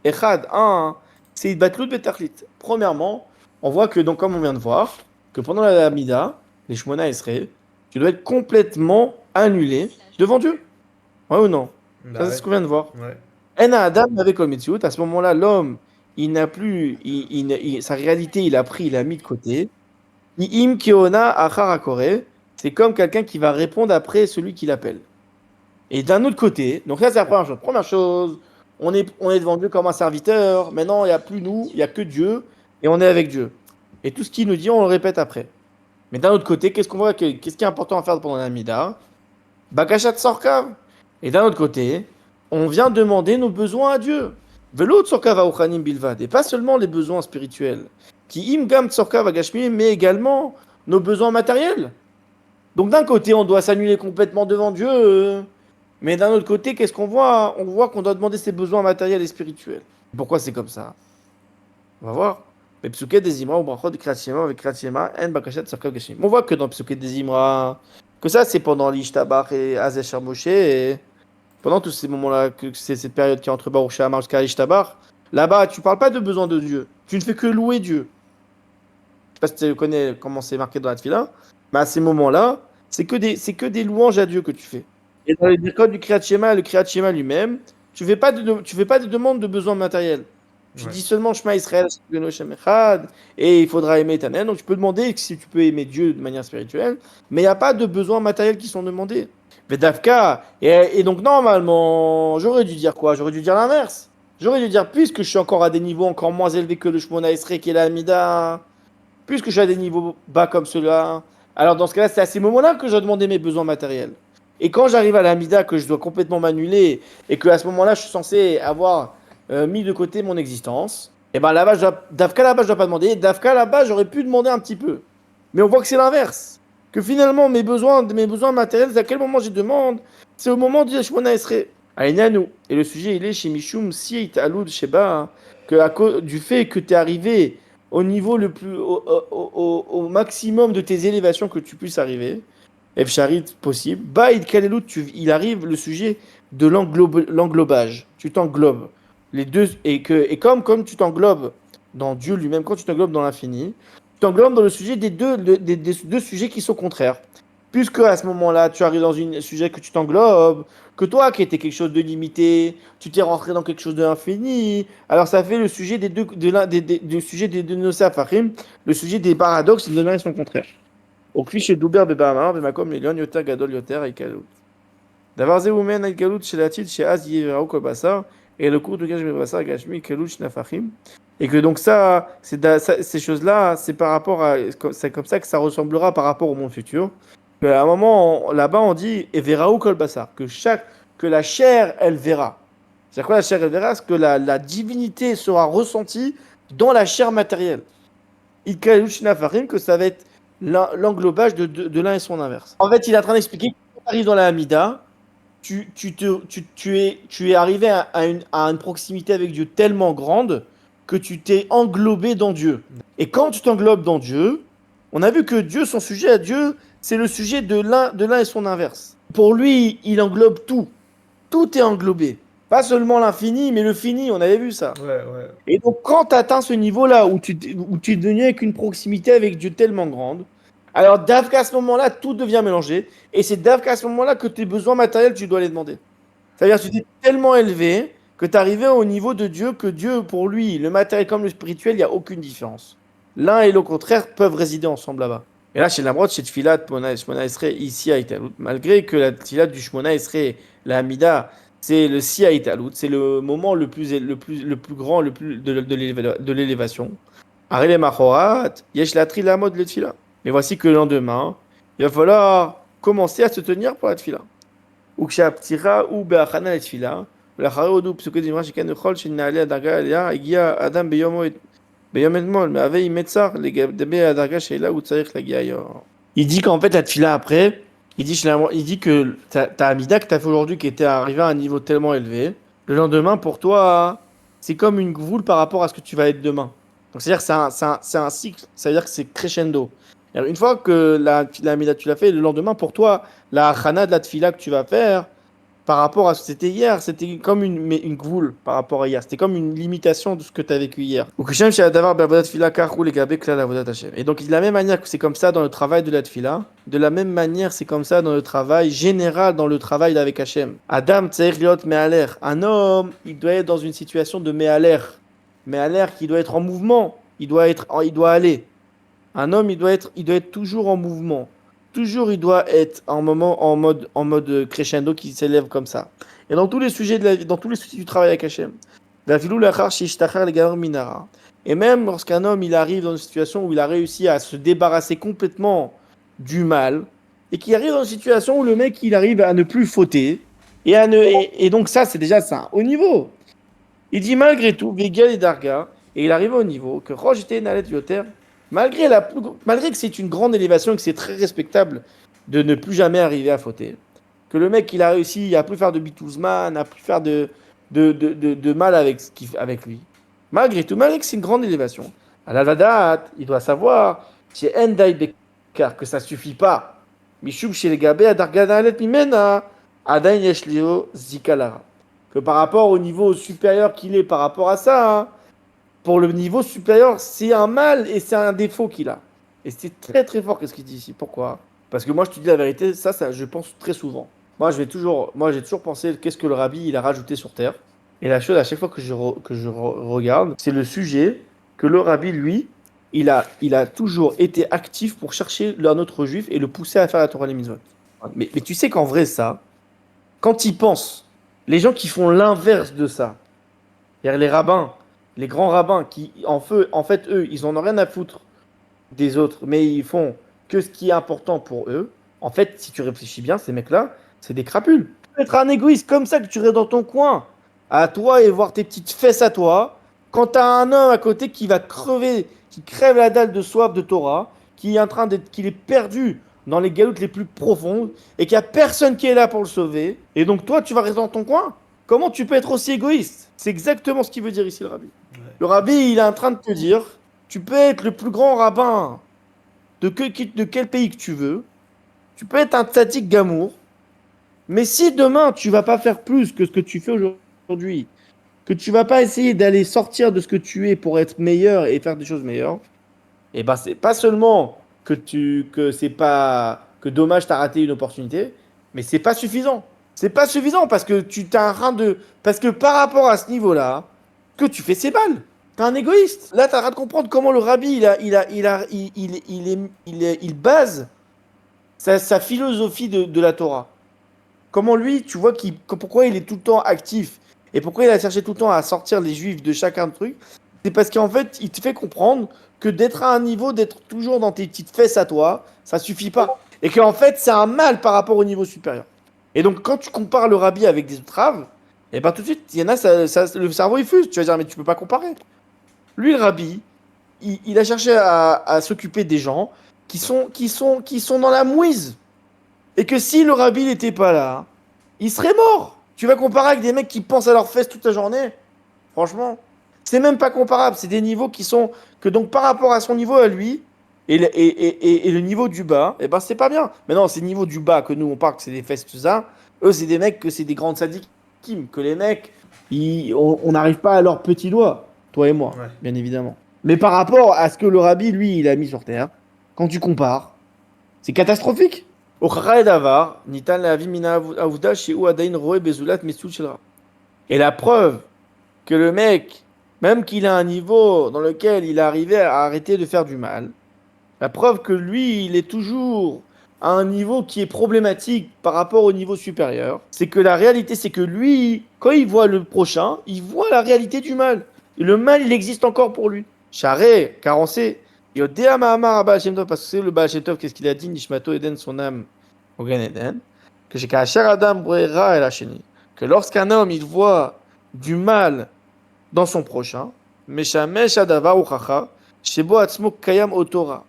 Echad, un, c'est Idbatlut Betachlit. Premièrement, on voit que, donc, comme on vient de voir, que pendant la Hamida, les Shmona Esrei, tu dois être complètement annulé devant Dieu. Ouais ou non? Bah Ça, c'est ouais. ce qu'on vient de voir. Ouais. Ena Adam avec Olmetziut, à ce moment-là, l'homme, il n'a plus, sa réalité, il a pris, il a mis de côté. Im Keona Achar Akore, c'est comme quelqu'un qui va répondre après celui qui l'appelle. Et d'un autre côté, donc ça c'est la première chose. Première chose, on est devant Dieu comme un serviteur. Maintenant, il n'y a plus nous, il n'y a que Dieu, et on est avec Dieu. Et tout ce qu'il nous dit, on le répète après. Mais d'un autre côté, qu'est-ce qu'on voit, qu'est-ce qui est important à faire pendant la Mida? Bakashat Sorkav. Et d'un autre côté, on vient demander nos besoins à Dieu. Velo Tsorkav Auchanim Bilvad. Et pas seulement les besoins spirituels. Qui imgam Tsorkav Agashmi, mais également nos besoins matériels. Donc d'un côté, on doit s'annuler complètement devant Dieu. Mais d'un autre côté, qu'est-ce qu'on voit? On voit qu'on doit demander ses besoins matériels et spirituels. Pourquoi c'est comme ça? On va voir. Mais Psuket des Imra ou Brachot de Kriyat Shema avec Kriyat Shema en Bakashat Sarkav Gashim. On voit que dans Psuket des Imra, que ça c'est pendant l'Ishtabach et Azesh Moshe, et pendant tous ces moments-là, que c'est cette période qui est entre Baruch She'amar jusqu'à Ishtabach, là-bas tu parles pas de besoin de Dieu. Tu ne fais que louer Dieu. Je sais pas si tu connais comment c'est marqué dans la Tfila, mais à ces moments-là, c'est que des louanges à Dieu que tu fais. Et dans les codes du Kriyat Shema, le Kriyat Shema lui-même, tu fais pas de demande de besoins matériels. Tu Ouais. dis seulement Shema Israël, Eloheinu Hashem Echad, et il faudra aimer ta mère. Donc tu peux demander si tu peux aimer Dieu de manière spirituelle, mais il n'y a pas de besoins matériels qui sont demandés. Vedavka, et donc normalement, j'aurais dû dire quoi? J'aurais dû dire l'inverse. J'aurais dû dire, puisque je suis encore à des niveaux encore moins élevés que le Shmona Esrei qui est la Hamida, puisque je suis à des niveaux bas comme cela, alors dans ce cas-là, c'est à ces moments-là que je dois demander mes besoins matériels. Et quand j'arrive à la Mida, que je dois complètement m'annuler, et que à ce moment-là, je suis censé avoir mis de côté mon existence, et ben là-bas, Dafka là-bas, je dois pas demander. Dafka là-bas, j'aurais pu demander un petit peu. Mais on voit que c'est l'inverse. Que finalement, mes besoins matériels, à quel moment je demande? C'est au moment du Shmona Esrei. Aïnanou. Et le sujet, il est chez Mishum, si Aloud Sheba, que à cause du fait que tu es arrivé au niveau le plus, au maximum de tes élévations que tu puisses arriver, Efcharit possible, Baïd Kalelut, il arrive le sujet de l'englobage. Tu t'englobes. Les deux, et comme tu t'englobes dans Dieu lui-même, quand tu t'englobes dans l'infini, tu t'englobes dans le sujet des deux sujets qui sont contraires. Puisque à ce moment-là, tu arrives dans un sujet que tu t'englobes, que toi qui étais quelque chose de limité, tu t'es rentré dans quelque chose d'infini, alors ça fait le sujet des deux, du sujet des deux Nosafachim, le sujet des paradoxes de l'un et son contraire. Au cliché d'Uber Bebahamar, Bemakom, Elion, Yoter, Gadol, Yoter, Aikalut. D'avoir Zéoumen, Aikalut, chez la Tit, chez Az, Yéverao, Kolbassa, et le cours de Gage Bebassa, Gashmi, Kalut, Shnafachim. Et que donc ces choses-là, c'est par rapport à, c'est comme ça que ça ressemblera par rapport au monde futur. À un moment, là-bas, on dit, et Verao, Kolbassa, que la chair, elle verra. C'est quoi la chair, elle verra? C'est que la divinité sera ressentie dans la chair matérielle. Ikalut, Shnafachim, que ça va être l'englobage de l'un et son inverse. En fait, il est en train d'expliquer que quand tu arrives dans la Hamida, tu es arrivé à une proximité avec Dieu tellement grande que tu t'es englobé dans Dieu. Et quand tu t'englobes dans Dieu, on a vu que Dieu, son sujet à Dieu, c'est le sujet de l'un et son inverse. Pour lui, il englobe tout. Tout est englobé. Pas seulement l'infini, mais le fini, on avait vu ça. Ouais, ouais. Et donc, quand tu atteins ce niveau-là où tu es devenu avec une proximité avec Dieu tellement grande, alors d'Af qu'à ce moment-là, tout devient mélangé. Et c'est d'Af qu'à ce moment-là que tes besoins matériels, tu dois les demander. C'est-à-dire que tu t'es tellement élevé que tu es arrivé au niveau de Dieu que Dieu, pour lui, le matériel comme le spirituel, il n'y a aucune différence. L'un et le contraire peuvent résider ensemble là-bas. Et là, chez Lamrod, chez Tfilat, Shmona Esrei, ici à Italut, malgré que la Tfilat du Shmona Esrei, la Hamida, c'est le Si à Italut, c'est le moment le plus grand de l'élévation. Arele Machorat, Yesh Latri la mode le Tfila. Mais voici que le lendemain, il va falloir commencer à se tenir pour la Tfila. וכשהפצירה הוא בהכנה לתפילה, ולאחרי הודו פסוקי דברה שכן יכול שנעלה הדרגה אליה, הגיע אדם ביום אתמול, מהווה עם מצר, לגבי הדרגה שאלה הוא צריך להגיע היום. Il dit qu'en fait la tefila après, il dit que ta amida que tu as fait aujourd'hui qui était arrivé à un niveau tellement élevé, le lendemain pour toi, c'est comme une gvoule par rapport à ce que tu vas être demain. Donc c'est-à-dire que c'est un cycle, ça veut dire que c'est crescendo. Alors, une fois que la amida tu l'as fait, le lendemain pour toi, la khana de la tefila que tu vas faire, par rapport à ce que c'était hier, c'était comme une gvoule par rapport à hier. C'était comme une limitation de ce que tu as vécu hier. Et donc, de la même manière que c'est comme ça dans le travail de la tfila, de la même manière, c'est comme ça dans le travail général, dans le travail avec Hachem. Adam tsair liot me'aler. Un homme, il doit être dans une situation de me'aler. Me'aler qui doit être en mouvement. Il doit aller. Un homme, il doit être toujours en mouvement. Toujours, il doit être en mode crescendo qui s'élève comme ça. Et dans tous les sujets dans tous les sujets du travail avec Hachem. Et même lorsqu'un homme il arrive dans une situation où il a réussi à se débarrasser complètement du mal, et qu'il arrive dans une situation où le mec il arrive à ne plus fauter, et donc ça c'est déjà ça, au niveau. Il dit malgré tout, Vegel et Darga, et il arrive au niveau que Roche était Nalet Yoter. Malgré que c'est une grande élévation et que c'est très respectable de ne plus jamais arriver à fauter, que le mec il a réussi à plus faire de bitouzman, à plus faire de mal avec lui. Malgré tout, malgré que c'est une grande élévation, à la Vadat, il doit savoir chez Endai Bekar que ça suffit pas. Mishub chez les Gabé, Adarganalet Mimena, Adain Yeshlio Zikalara. Que par rapport au niveau supérieur qu'il est par rapport à ça, hein, pour le niveau supérieur, c'est un mal et c'est un défaut qu'il a. Et c'est très très fort qu'est-ce qu'il dit ici. Pourquoi? Parce que moi je te dis la vérité, ça je pense très souvent. Moi j'ai toujours pensé qu'est-ce que le rabbi il a rajouté sur terre. Et la chose à chaque fois que je regarde, c'est le sujet que le rabbi lui, il a toujours été actif pour chercher un autre juif et le pousser à faire la Torah les mitzvot. Mais tu sais qu'en vrai ça, quand ils pensent, les gens qui font l'inverse de ça, c'est-à-dire les rabbins, les grands rabbins qui, en fait, eux, ils en ont rien à foutre des autres, mais ils font que ce qui est important pour eux. En fait, si tu réfléchis bien, ces mecs-là, c'est des crapules. Tu peux être un égoïste comme ça, que tu restes dans ton coin, à toi et voir tes petites fesses à toi, quand tu as un homme à côté qui va crever, qui crève la dalle de soif de Torah, qui est en train qu'il est perdu dans les galoutes les plus profondes, et qu'il n'y a personne qui est là pour le sauver, et donc toi, tu vas rester dans ton coin. Comment tu peux être aussi égoïste? C'est exactement ce qu'il veut dire ici le rabbi. Ouais. Le rabbi, il est en train de te dire, tu peux être le plus grand rabbin de quel pays que tu veux, tu peux être un tzaddik gamour, mais si demain tu vas pas faire plus que ce que tu fais aujourd'hui, que tu vas pas essayer d'aller sortir de ce que tu es pour être meilleur et faire des choses meilleures, et ben c'est pas seulement que dommage t'as raté une opportunité, mais c'est pas suffisant. C'est pas suffisant parce que parce que par rapport à ce niveau-là, que tu fais c'est balles. T'es un égoïste. Là, t'as rien de comprendre comment le rabbi il base sa philosophie de la Torah. Comment lui, tu vois pourquoi il est tout le temps actif et pourquoi il a cherché tout le temps à sortir les juifs de chacun de trucs. C'est parce qu'en fait, il te fait comprendre que d'être à un niveau, d'être toujours dans tes petites fesses à toi, ça suffit pas. Et qu'en fait, c'est un mal par rapport au niveau supérieur. Et donc, quand tu compares le rabbi avec des autres rabbes, et ben tout de suite, il y en a, le cerveau il fuse. Tu vas dire, mais tu peux pas comparer. Lui, le rabbi, il a cherché à s'occuper des gens qui sont dans la mouise. Et que si le rabbi n'était pas là, il serait mort. Tu vas comparer avec des mecs qui pensent à leurs fesses toute la journée. Franchement, c'est même pas comparable. C'est des niveaux que donc par rapport à son niveau à lui, et le niveau du bas, et ben c'est pas bien. Mais non, c'est le niveau du bas que nous on parle que c'est des fesses tout ça. Eux c'est des mecs que c'est des grandes sadikim, que les mecs, on n'arrive pas à leurs petits doigts, toi et moi, ouais. Bien évidemment. Mais par rapport à ce que le rabbi lui il a mis sur terre, quand tu compares, c'est catastrophique. Et la preuve que le mec, même qu'il a un niveau dans lequel il est arrivé à arrêter de faire du mal, la preuve que lui, il est toujours à un niveau qui est problématique par rapport au niveau supérieur, c'est que la réalité, c'est que lui, quand il voit le prochain, il voit la réalité du mal. Et le mal, il existe encore pour lui. Charé, car on sait, Yodea Mahamar Baal Shem Tov, parce que c'est le Baal Shem Tov, qu'est-ce qu'il a dit, Nishmato Eden, son âme au Gan Eden. que j'ai qu'Asher Adam Brera et la chénie, que lorsqu'un homme il voit du mal dans son prochain, Meshamesh Adava Uchacha, Shebo Atzmo Kayam Otora.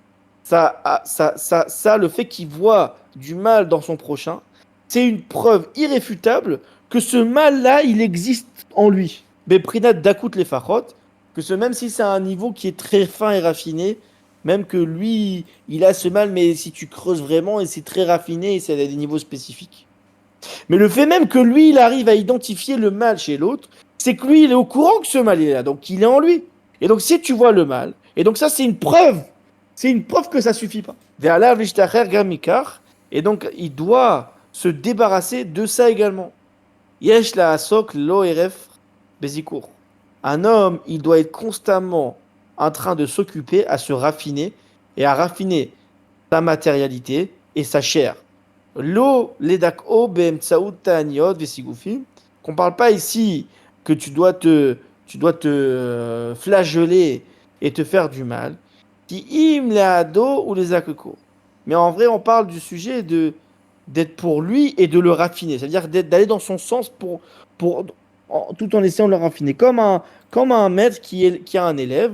Le fait qu'il voit du mal dans son prochain, c'est une preuve irréfutable que ce mal-là, il existe en lui. Beprinat Dakut les Fachot, que même si c'est un niveau qui est très fin et raffiné, même que lui, il a ce mal, mais si tu creuses vraiment, et c'est très raffiné, et c'est à des niveaux spécifiques. Mais le fait même que lui, il arrive à identifier le mal chez l'autre, c'est que lui, il est au courant que ce mal est là, donc il est en lui. Et donc si tu vois le mal, et donc ça c'est une preuve que ça suffit pas. Et donc il doit se débarrasser de ça également. Yesh la asok lo eref bezikour. Un homme, il doit être constamment en train de s'occuper à se raffiner et à raffiner sa matérialité et sa chair. Lo ledak o be'emtsaout ta'aniot vesigufim. Qu'on parle pas ici que tu dois te flageller et te faire du mal. Ki im leado ou les akeko. Mais en vrai, on parle du sujet de d'être pour lui et de le raffiner. C'est-à-dire d'aller dans son sens tout en essayant de le raffiner. Comme un maître qui a un élève,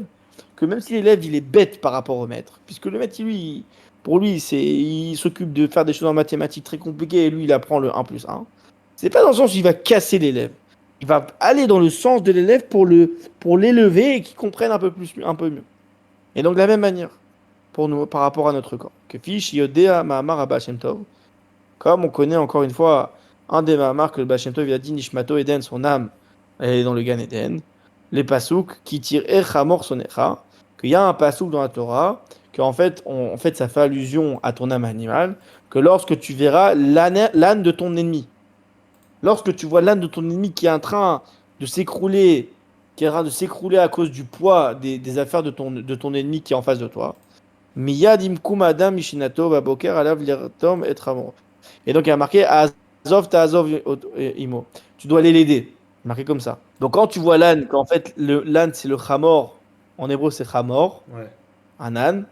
que même si l'élève il est bête par rapport au maître, puisque le maître, lui, pour lui, il s'occupe de faire des choses en mathématiques très compliquées et lui, il apprend le 1 + 1. C'est pas dans le sens où il va casser l'élève. Il va aller dans le sens de l'élève pour l'élever et qu'il comprenne un peu mieux. Et donc, de la même manière, pour nous, par rapport à notre corps. Que fiche Yodea Mahamar Abba Shem Tov. Comme on connaît encore une fois un des Mahamar que le Baal Shem Tov il a dit Nishmato Eden, son âme, elle est dans le Gan Eden. Les pasouks qui tirent Echamor Sonecha. Qu'il y a un pasouk dans la Torah, qu'en fait, en fait, ça fait allusion à ton âme animale, que lorsque tu verras l'âne de ton ennemi, lorsque tu vois l'âne de ton ennemi qui est en train de s'écrouler, qui est en train de s'écrouler à cause du poids des affaires de ton ennemi qui est en face de toi, Miyad imkum adam mishinato baboker alav lirtom et tramor. Et donc il y a marqué Azov ta'azov imo. Tu dois aller l'aider. Marqué comme ça. Donc quand tu vois l'âne, qu'en fait l'âne c'est le chamor, en hébreu c'est chamor, Ouais. un âne,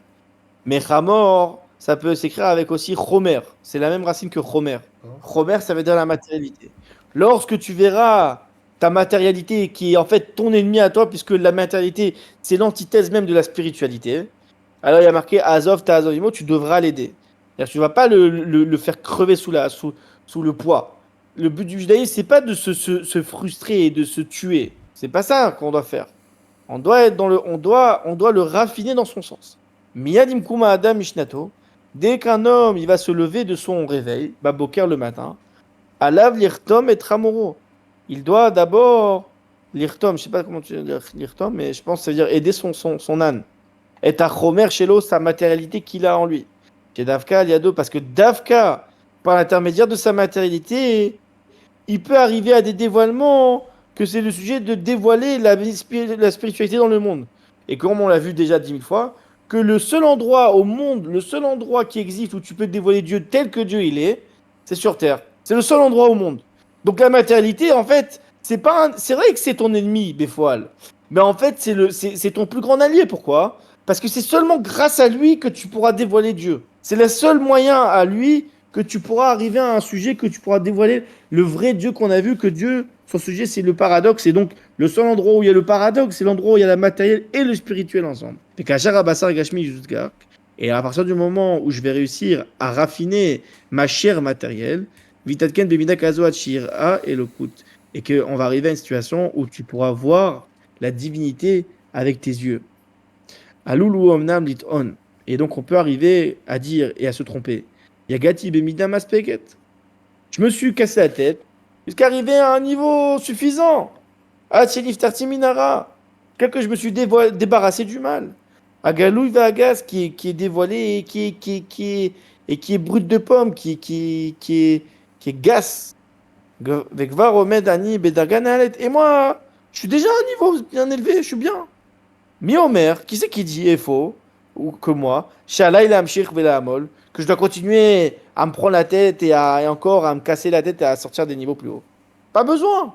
mais chamor ça peut s'écrire avec aussi chomer. C'est la même racine que chomer. Chomer ça veut dire la matérialité. Lorsque tu verras ta matérialité qui est en fait ton ennemi à toi, puisque la matérialité c'est l'antithèse même de la spiritualité. Alors il y a marqué Azov ta'azov imo, tu devras l'aider. C'est-à-dire, tu ne vas pas le faire crever sous le poids. Le but du judaïsme, c'est pas de se frustrer et de se tuer. C'est pas ça qu'on doit faire. On doit le raffiner dans son sens. Miyadim kuma adam mishnato. Dès qu'un homme il va se lever de son réveil, baboker le matin, alav lirtom et tramoro. Il doit d'abord lirtom, je sais pas comment tu dis lirtom, mais je pense que ça veut dire aider son âne. Et à chomer chez l'eau sa matérialité qu'il a en lui. Chez Davka, Liado, parce que Davka, par l'intermédiaire de sa matérialité, il peut arriver à des dévoilements que c'est le sujet de dévoiler la spiritualité dans le monde. Et comme on l'a vu déjà 10 000 fois, que le seul endroit au monde, le seul endroit qui existe où tu peux dévoiler Dieu tel que Dieu il est, c'est sur Terre. C'est le seul endroit au monde. Donc la matérialité, en fait, c'est vrai que c'est ton ennemi, Béfoal. Mais en fait, c'est ton plus grand allié. Pourquoi? Parce que c'est seulement grâce à lui que tu pourras dévoiler Dieu. C'est le seul moyen à lui que tu pourras arriver à un sujet, que tu pourras dévoiler le vrai Dieu qu'on a vu, que Dieu, son sujet, c'est le paradoxe. Et donc, le seul endroit où il y a le paradoxe, c'est l'endroit où il y a la matérielle et le spirituel ensemble. Et à partir du moment où je vais réussir à raffiner ma chair matérielle, Vitatken Bemida Kazo Achira et le Kout. Et qu'on va arriver à une situation où tu pourras voir la divinité avec tes yeux. Alulu omnam lit on. Et donc on peut arriver à dire et à se tromper. Yagati bemidam aspeket. Je me suis cassé la tête jusqu'à arriver à un niveau suffisant. Achelif tartiminara. Que je me suis débarrassé du mal. Agalou vagas qui est dévoilé et qui est brut de pomme, qui est gas. Vekvar omed ani bedaganalet. Et moi, je suis déjà à un niveau bien élevé, je suis bien. Miomer, qui c'est qui dit est faux, ou que moi, Shalai Amshir Velamol, que je dois continuer à me prendre la tête et encore à me casser la tête et à sortir des niveaux plus hauts. Pas besoin.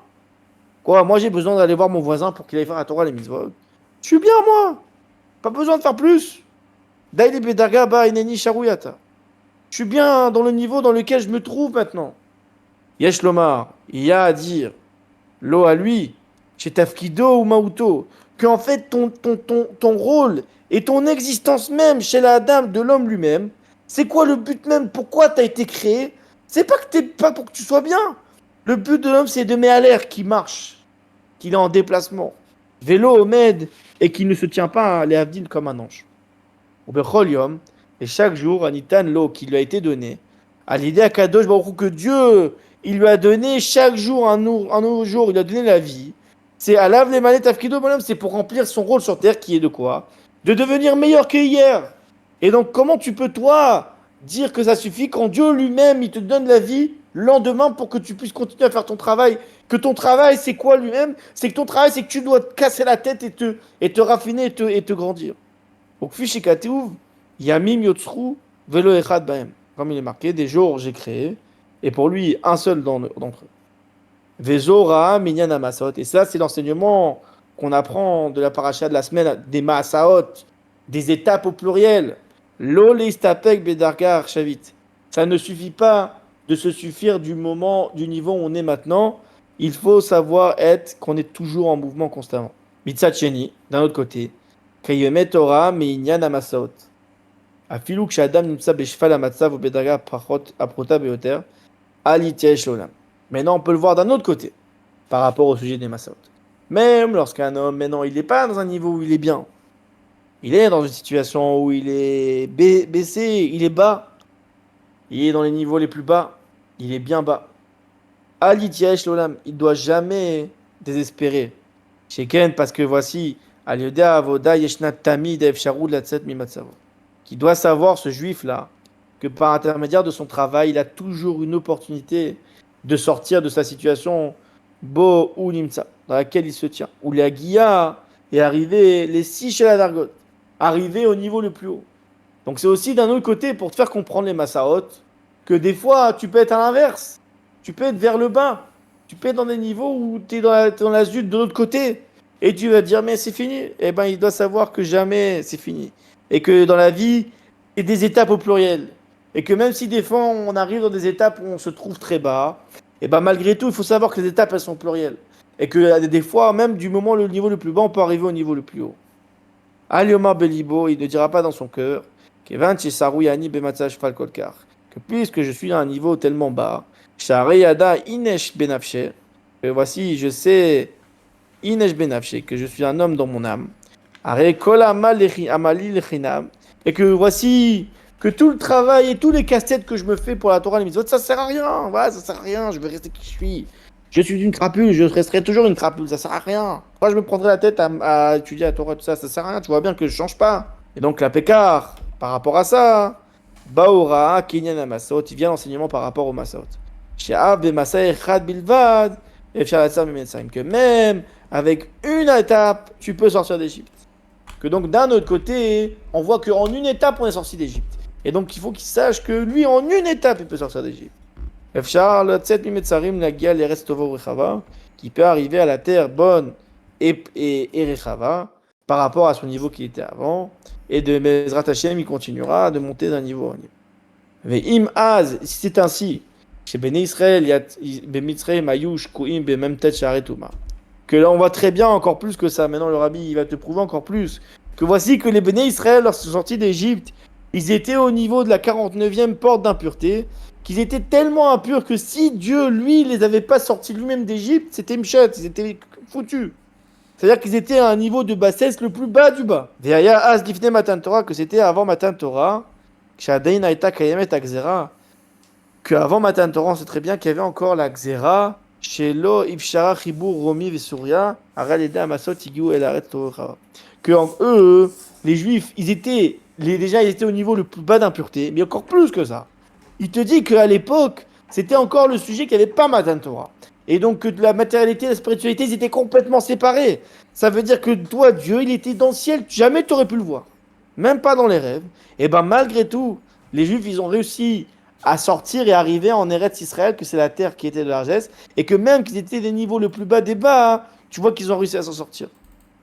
Quoi, moi j'ai besoin d'aller voir mon voisin pour qu'il aille faire la Torah les mitzvot. Je suis bien moi. Pas besoin de faire plus. Daili Bedaga Ba Ineni Sharuyata. Je suis bien dans le niveau dans lequel je me trouve maintenant. Yesh Lomar, il y a à dire, l'eau à lui, chez Tafkido ou Mauto, qu'en fait ton rôle et ton existence même chez la dame de l'homme lui-même, c'est quoi le but même? Pourquoi tu as été créé? C'est pas que t'es pas pour que tu sois bien. Le but de l'homme, c'est de mettre à l'air qui marche, qu'il est en déplacement. Vélo, Omed, et qu'il ne se tient pas à les Avdil comme un ange. Ou Bechol Yom, et chaque jour, Anitan l'eau qui lui a été donnée, à l'idée à Kadosh Baruch Hu, que Dieu, il lui a donné chaque jour un nouveau jour, il lui a donné la vie. C'est à l'ave les manettes Afkido, bonhomme, c'est pour remplir son rôle sur terre qui est de quoi? De devenir meilleur que hier. Et donc, comment tu peux, toi, dire que ça suffit quand Dieu lui-même, il te donne la vie le lendemain pour que tu puisses continuer à faire ton travail? Que ton travail, c'est quoi lui-même? C'est que ton travail, c'est que tu dois te casser la tête et te raffiner et te grandir. Donc, Fishikatouv, Yamim Yotsru, Velo Echad Bahem. Comme il est marqué, des jours j'ai créé, et pour lui, un seul d'entre eux. Vezo Ra'a Minyan Amasot. Et ça, c'est l'enseignement qu'on apprend de la paracha de la semaine, des Maasaot, des étapes au pluriel. Lo leistapek bedargar shavit. Ça ne suffit pas de se suffire du moment, du niveau où on est maintenant. Il faut savoir être qu'on est toujours en mouvement constamment. Mitzat Sheni, d'un autre côté, Kayemet Torah Minyan Amasot. Afilou Kshadam Nimsa Beshfal Amatsav ou Bedargar Aprota Beoter. Maintenant, on peut le voir d'un autre côté, par rapport au sujet des Massaot. Même lorsqu'un homme, maintenant, il n'est pas dans un niveau où il est bien. Il est dans une situation où il est baissé, il est bas. Il est dans les niveaux les plus bas. Il est bien bas. Ali Tiash Lolam, il ne doit jamais désespérer. Sheken, parce que voici, Alioda Avoda Yeshnat Tamid Efsharud Latset Mimatsavo. Qui doit savoir, ce juif-là, que par intermédiaire de son travail, il a toujours une opportunité de sortir de sa situation Bo ou Nimsa, dans laquelle il se tient. Où la Guilla est arrivé, les six chez la Dargot, arrivé au niveau le plus haut. Donc c'est aussi d'un autre côté pour te faire comprendre les Massaot que des fois tu peux être à l'inverse. Tu peux être vers le bas. Tu peux être dans des niveaux où tu es dans la zut de l'autre côté. Et tu vas te dire, mais c'est fini. Eh bien, il doit savoir que jamais c'est fini. Et que dans la vie, il y a des étapes au pluriel. Et que même si des fois on arrive dans des étapes où on se trouve très bas, et ben malgré tout, il faut savoir que les étapes elles sont plurielles. Et que des fois, même du moment le niveau le plus bas, on peut arriver au niveau le plus haut. Aliomar Belibo, il ne dira pas dans son cœur que puisque je suis à un niveau tellement bas, Shareyada Inesh Benafshe, que voici, je sais, Inesh Benafshe, que je suis un homme dans mon âme, Are Kol Amali Lechinam, et que voici que tout le travail et tous les casse-têtes que je me fais pour la Torah et les mitzvot, ça sert à rien. Voilà, ça sert à rien. Je vais rester qui je suis. Je suis une crapule, je resterai toujours une crapule. Ça sert à rien. Pourquoi je me prendrai la tête à étudier la Torah, tout ça, ça sert à rien. Tu vois bien que je change pas. Et donc la Pékar, par rapport à ça, Baora, Kenyan Amasot, il vient l'enseignement par rapport au Masot. She'ab Bemasa Echad Bilvad, et que même avec une étape, tu peux sortir d'Égypte. Que donc d'un autre côté, on voit qu'en une étape, on est sorti d'Égypte. Et donc il faut qu'il sache que lui, en une étape, il peut sortir d'Égypte. Qui peut arriver à la terre bonne et Rechava par rapport à son niveau qui était avant. Et de Bezrat Hashem, il continuera de monter d'un niveau à un niveau. Mais im az, si c'est ainsi, chez Béné Israël, que là on voit très bien encore plus que ça. Maintenant le rabbi il va te prouver encore plus que voici que les Béné Israël lorsqu'ils sont sortis d'Égypte, ils étaient au niveau de la 49e porte d'impureté, qu'ils étaient tellement impurs que si Dieu lui les avait pas sortis lui-même d'Égypte, c'était Mchat, ils étaient foutus. C'est-à-dire qu'ils étaient à un niveau de bassesse le plus bas du bas. Veaya as difne matan Torah, que c'était avant matan Torah, Shadain aita kayemet akzera, que avant matan Torah, on sait très bien qu'il y avait encore la Xera, Shelo Ibshara Chibur Romi Vesuria, Araleda Amasot Igu El Aret Torah. Que eux, les Juifs, déjà ils étaient au niveau le plus bas d'impureté, mais encore plus que ça. Il te dit qu'à l'époque, c'était encore le sujet qu'il n'y avait pas matan Torah. Et donc que la matérialité et la spiritualité, ils étaient complètement séparés. Ça veut dire que toi, Dieu, il était dans le ciel, jamais tu aurais pu le voir. Même pas dans les rêves. Et ben malgré tout, les Juifs, ils ont réussi à sortir et arriver en Eretz Israël, que c'est la terre qui était de largesse, et que même qu'ils étaient des niveaux le plus bas des bas, tu vois qu'ils ont réussi à s'en sortir.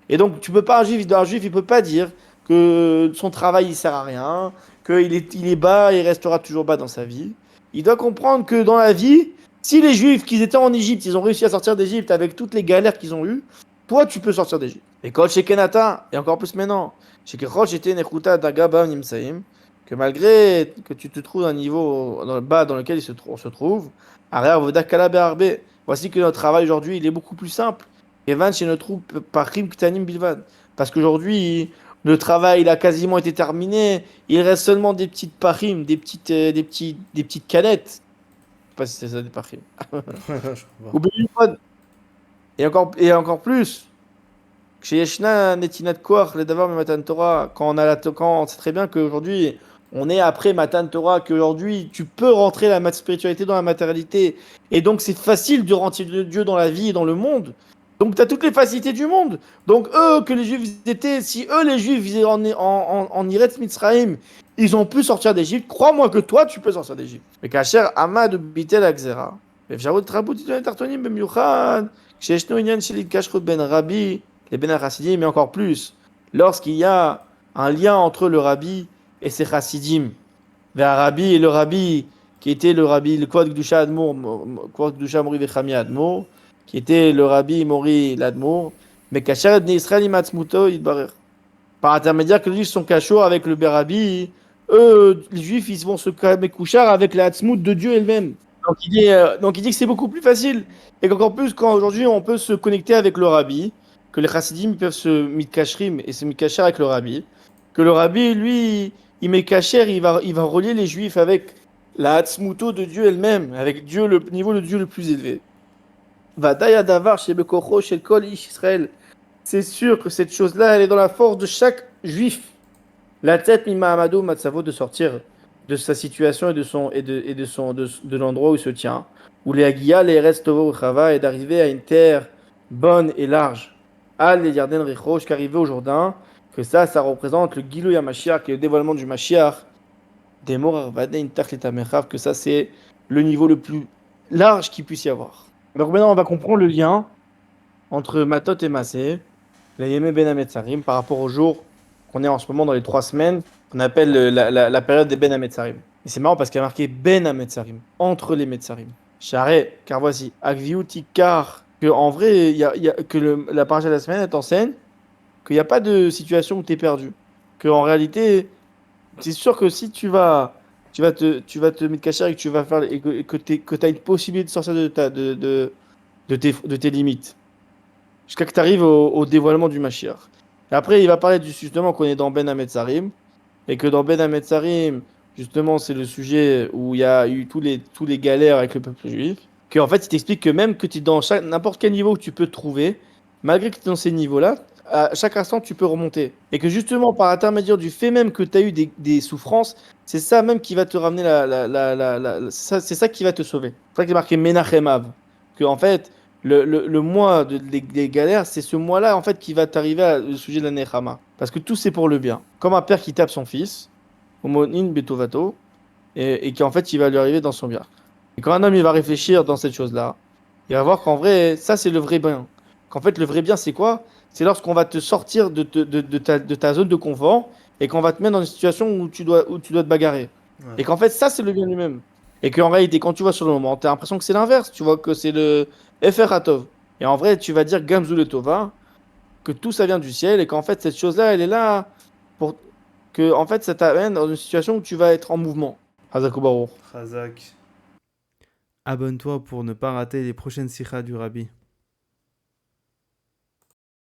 Et donc tu peux pas, un juif il peut pas dire que son travail il sert à rien, qu'il est bas et il restera toujours bas dans sa vie. Il doit comprendre que dans la vie, Si les Juifs qui étaient en Égypte, ils ont réussi à sortir d'Égypte avec toutes les galères qu'ils ont eues, toi, tu peux sortir d'Égypte. Et quand chez Kenata, et encore plus maintenant, chez Kechol, j'étais Nechuta Dagaba Nimsaim, que malgré que tu te trouves à un niveau dans le bas dans lequel on se trouve, Arrière Vodakala Be'arbe, voici que notre travail aujourd'hui, il est beaucoup plus simple. Evan chez notre troupe par Rim Ktanim Bilvad. Parce qu'aujourd'hui, le travail, il a quasiment été terminé. Il reste seulement des petites parim, des petites canettes. Je sais pas si c'est ça des parim. Je Ou comprends. Bilvad. Et encore plus. Chez Yeshna, Netinat Koach, les Davar, Matan Torah, quand on sait très bien qu'aujourd'hui, on est après Matan Torah, qu'aujourd'hui, tu peux rentrer la spiritualité dans la matérialité. Et donc, c'est facile de rentrer de Dieu dans la vie et dans le monde. Donc, tu as toutes les facilités du monde. Donc, eux, que les Juifs étaient, si eux, les Juifs, ils étaient en Iretz Mitzrayim, ils ont pu sortir d'Égypte, crois-moi que toi, tu peux sortir d'Égypte. Mais Kacher, Amad, Bitel, Akzera. Efsharut, Trabut, Tartonim, Bemiuchad, Ksheshno, Inyan, Shelit, Kashrut, Ben Rabbi, les Ben Chassidim, mais encore plus, lorsqu'il y a un lien entre le rabbi et ses chassidim, vers rabbi et le rabbi, qui était le rabbi, le Kvod Gdusha Admour, Kvod Gdusha Mori Vechami Admour, qui était le rabbi Mori l'Admour, mais Kasher Bnei Israël Imatzmuto Yitbarer. Par intermédiaire que les juifs sont cachots avec le Berabi, eux, les juifs, ils vont se coucher avec la Hatzmout de Dieu elle-même. Donc il dit que c'est beaucoup plus facile. Et qu'encore plus, quand aujourd'hui on peut se connecter avec le rabbi, que les chassidim peuvent se mitkashrim et se mitkacher avec le rabbi, que le rabbi, lui, il met kacher, il va relier les juifs avec la hatzmuto de Dieu elle-même, avec Dieu, le niveau de Dieu le plus élevé. Vadaya davar chez Bekocho, chez Kol Ish Israël. C'est sûr que cette chose-là, elle est dans la force de chaque juif. La tête Mima Amadou Matsavo de sortir de sa situation et de l'endroit où il se tient, où les Aguia, les Restovo Chava, et d'arriver à une terre bonne et large. Al les Yarden Richosh, qu'arriver au Jourdain, que ça représente le Gilou Yamashiach, qui est le dévoilement du Mashiach, des morts Arvadein Tachleta Mechav, que ça c'est le niveau le plus large qu'il puisse y avoir. Donc maintenant on va comprendre le lien entre Matot et Massé, les Yemé Ben Hametzarim, par rapport au jour qu'on est en ce moment dans les 3 semaines, qu'on appelle la période des Ben Hametzarim. Et c'est marrant parce qu'il y a marqué Ben Hametzarim, entre les Metzarim. Charé, car voici, Agviuti, car, que en vrai, la paracha de la semaine, elle t'enseigne qu'il n'y a pas de situation où tu es perdu. Que en réalité, c'est sûr que si tu vas te mettre cacher et que tu vas faire, et que tu as une possibilité de sortir de tes limites jusqu'à que tu arrives au dévoilement du Mashiach. Et après, il va parler justement qu'on est dans Ben Hametzarim, et que dans Ben Hametzarim, justement, c'est le sujet où il y a eu tous les galères avec le peuple juif. Qu'en fait, il t'explique que même que tu es dans n'importe quel niveau que tu peux te trouver, malgré que tu es dans ces niveaux-là, à chaque instant, tu peux remonter. Et que justement, par intermédiaire du fait même que tu as eu des souffrances, c'est ça même qui va te ramener c'est ça qui va te sauver. C'est ça qui est marqué Menachem Av. Que en fait, le mois des galères, c'est ce mois-là en fait qui va t'arriver au sujet de la Nechama. Parce que tout c'est pour le bien. Comme un père qui tape son fils, Homonin Betovato, et qui en fait il va lui arriver dans son bien. Et quand un homme il va réfléchir dans cette chose-là, il va voir qu'en vrai, ça c'est le vrai bien. Qu'en fait le vrai bien c'est quoi? C'est lorsqu'on va te sortir de ta zone de confort et qu'on va te mettre dans une situation où tu dois te bagarrer. Ouais. Et qu'en fait ça c'est le bien lui-même. Et qu'en réalité, quand tu vois sur le moment, tu as l'impression que c'est l'inverse. Tu vois que c'est le Efer Hatov. Et en vrai, tu vas dire Gamzul et Tova, que tout ça vient du ciel et qu'en fait, cette chose-là, elle est là pour que en fait, ça t'amène dans une situation où tu vas être en mouvement. Hazakou Baruch. Razak. Abonne-toi pour ne pas rater les prochaines sikhas du Rabbi.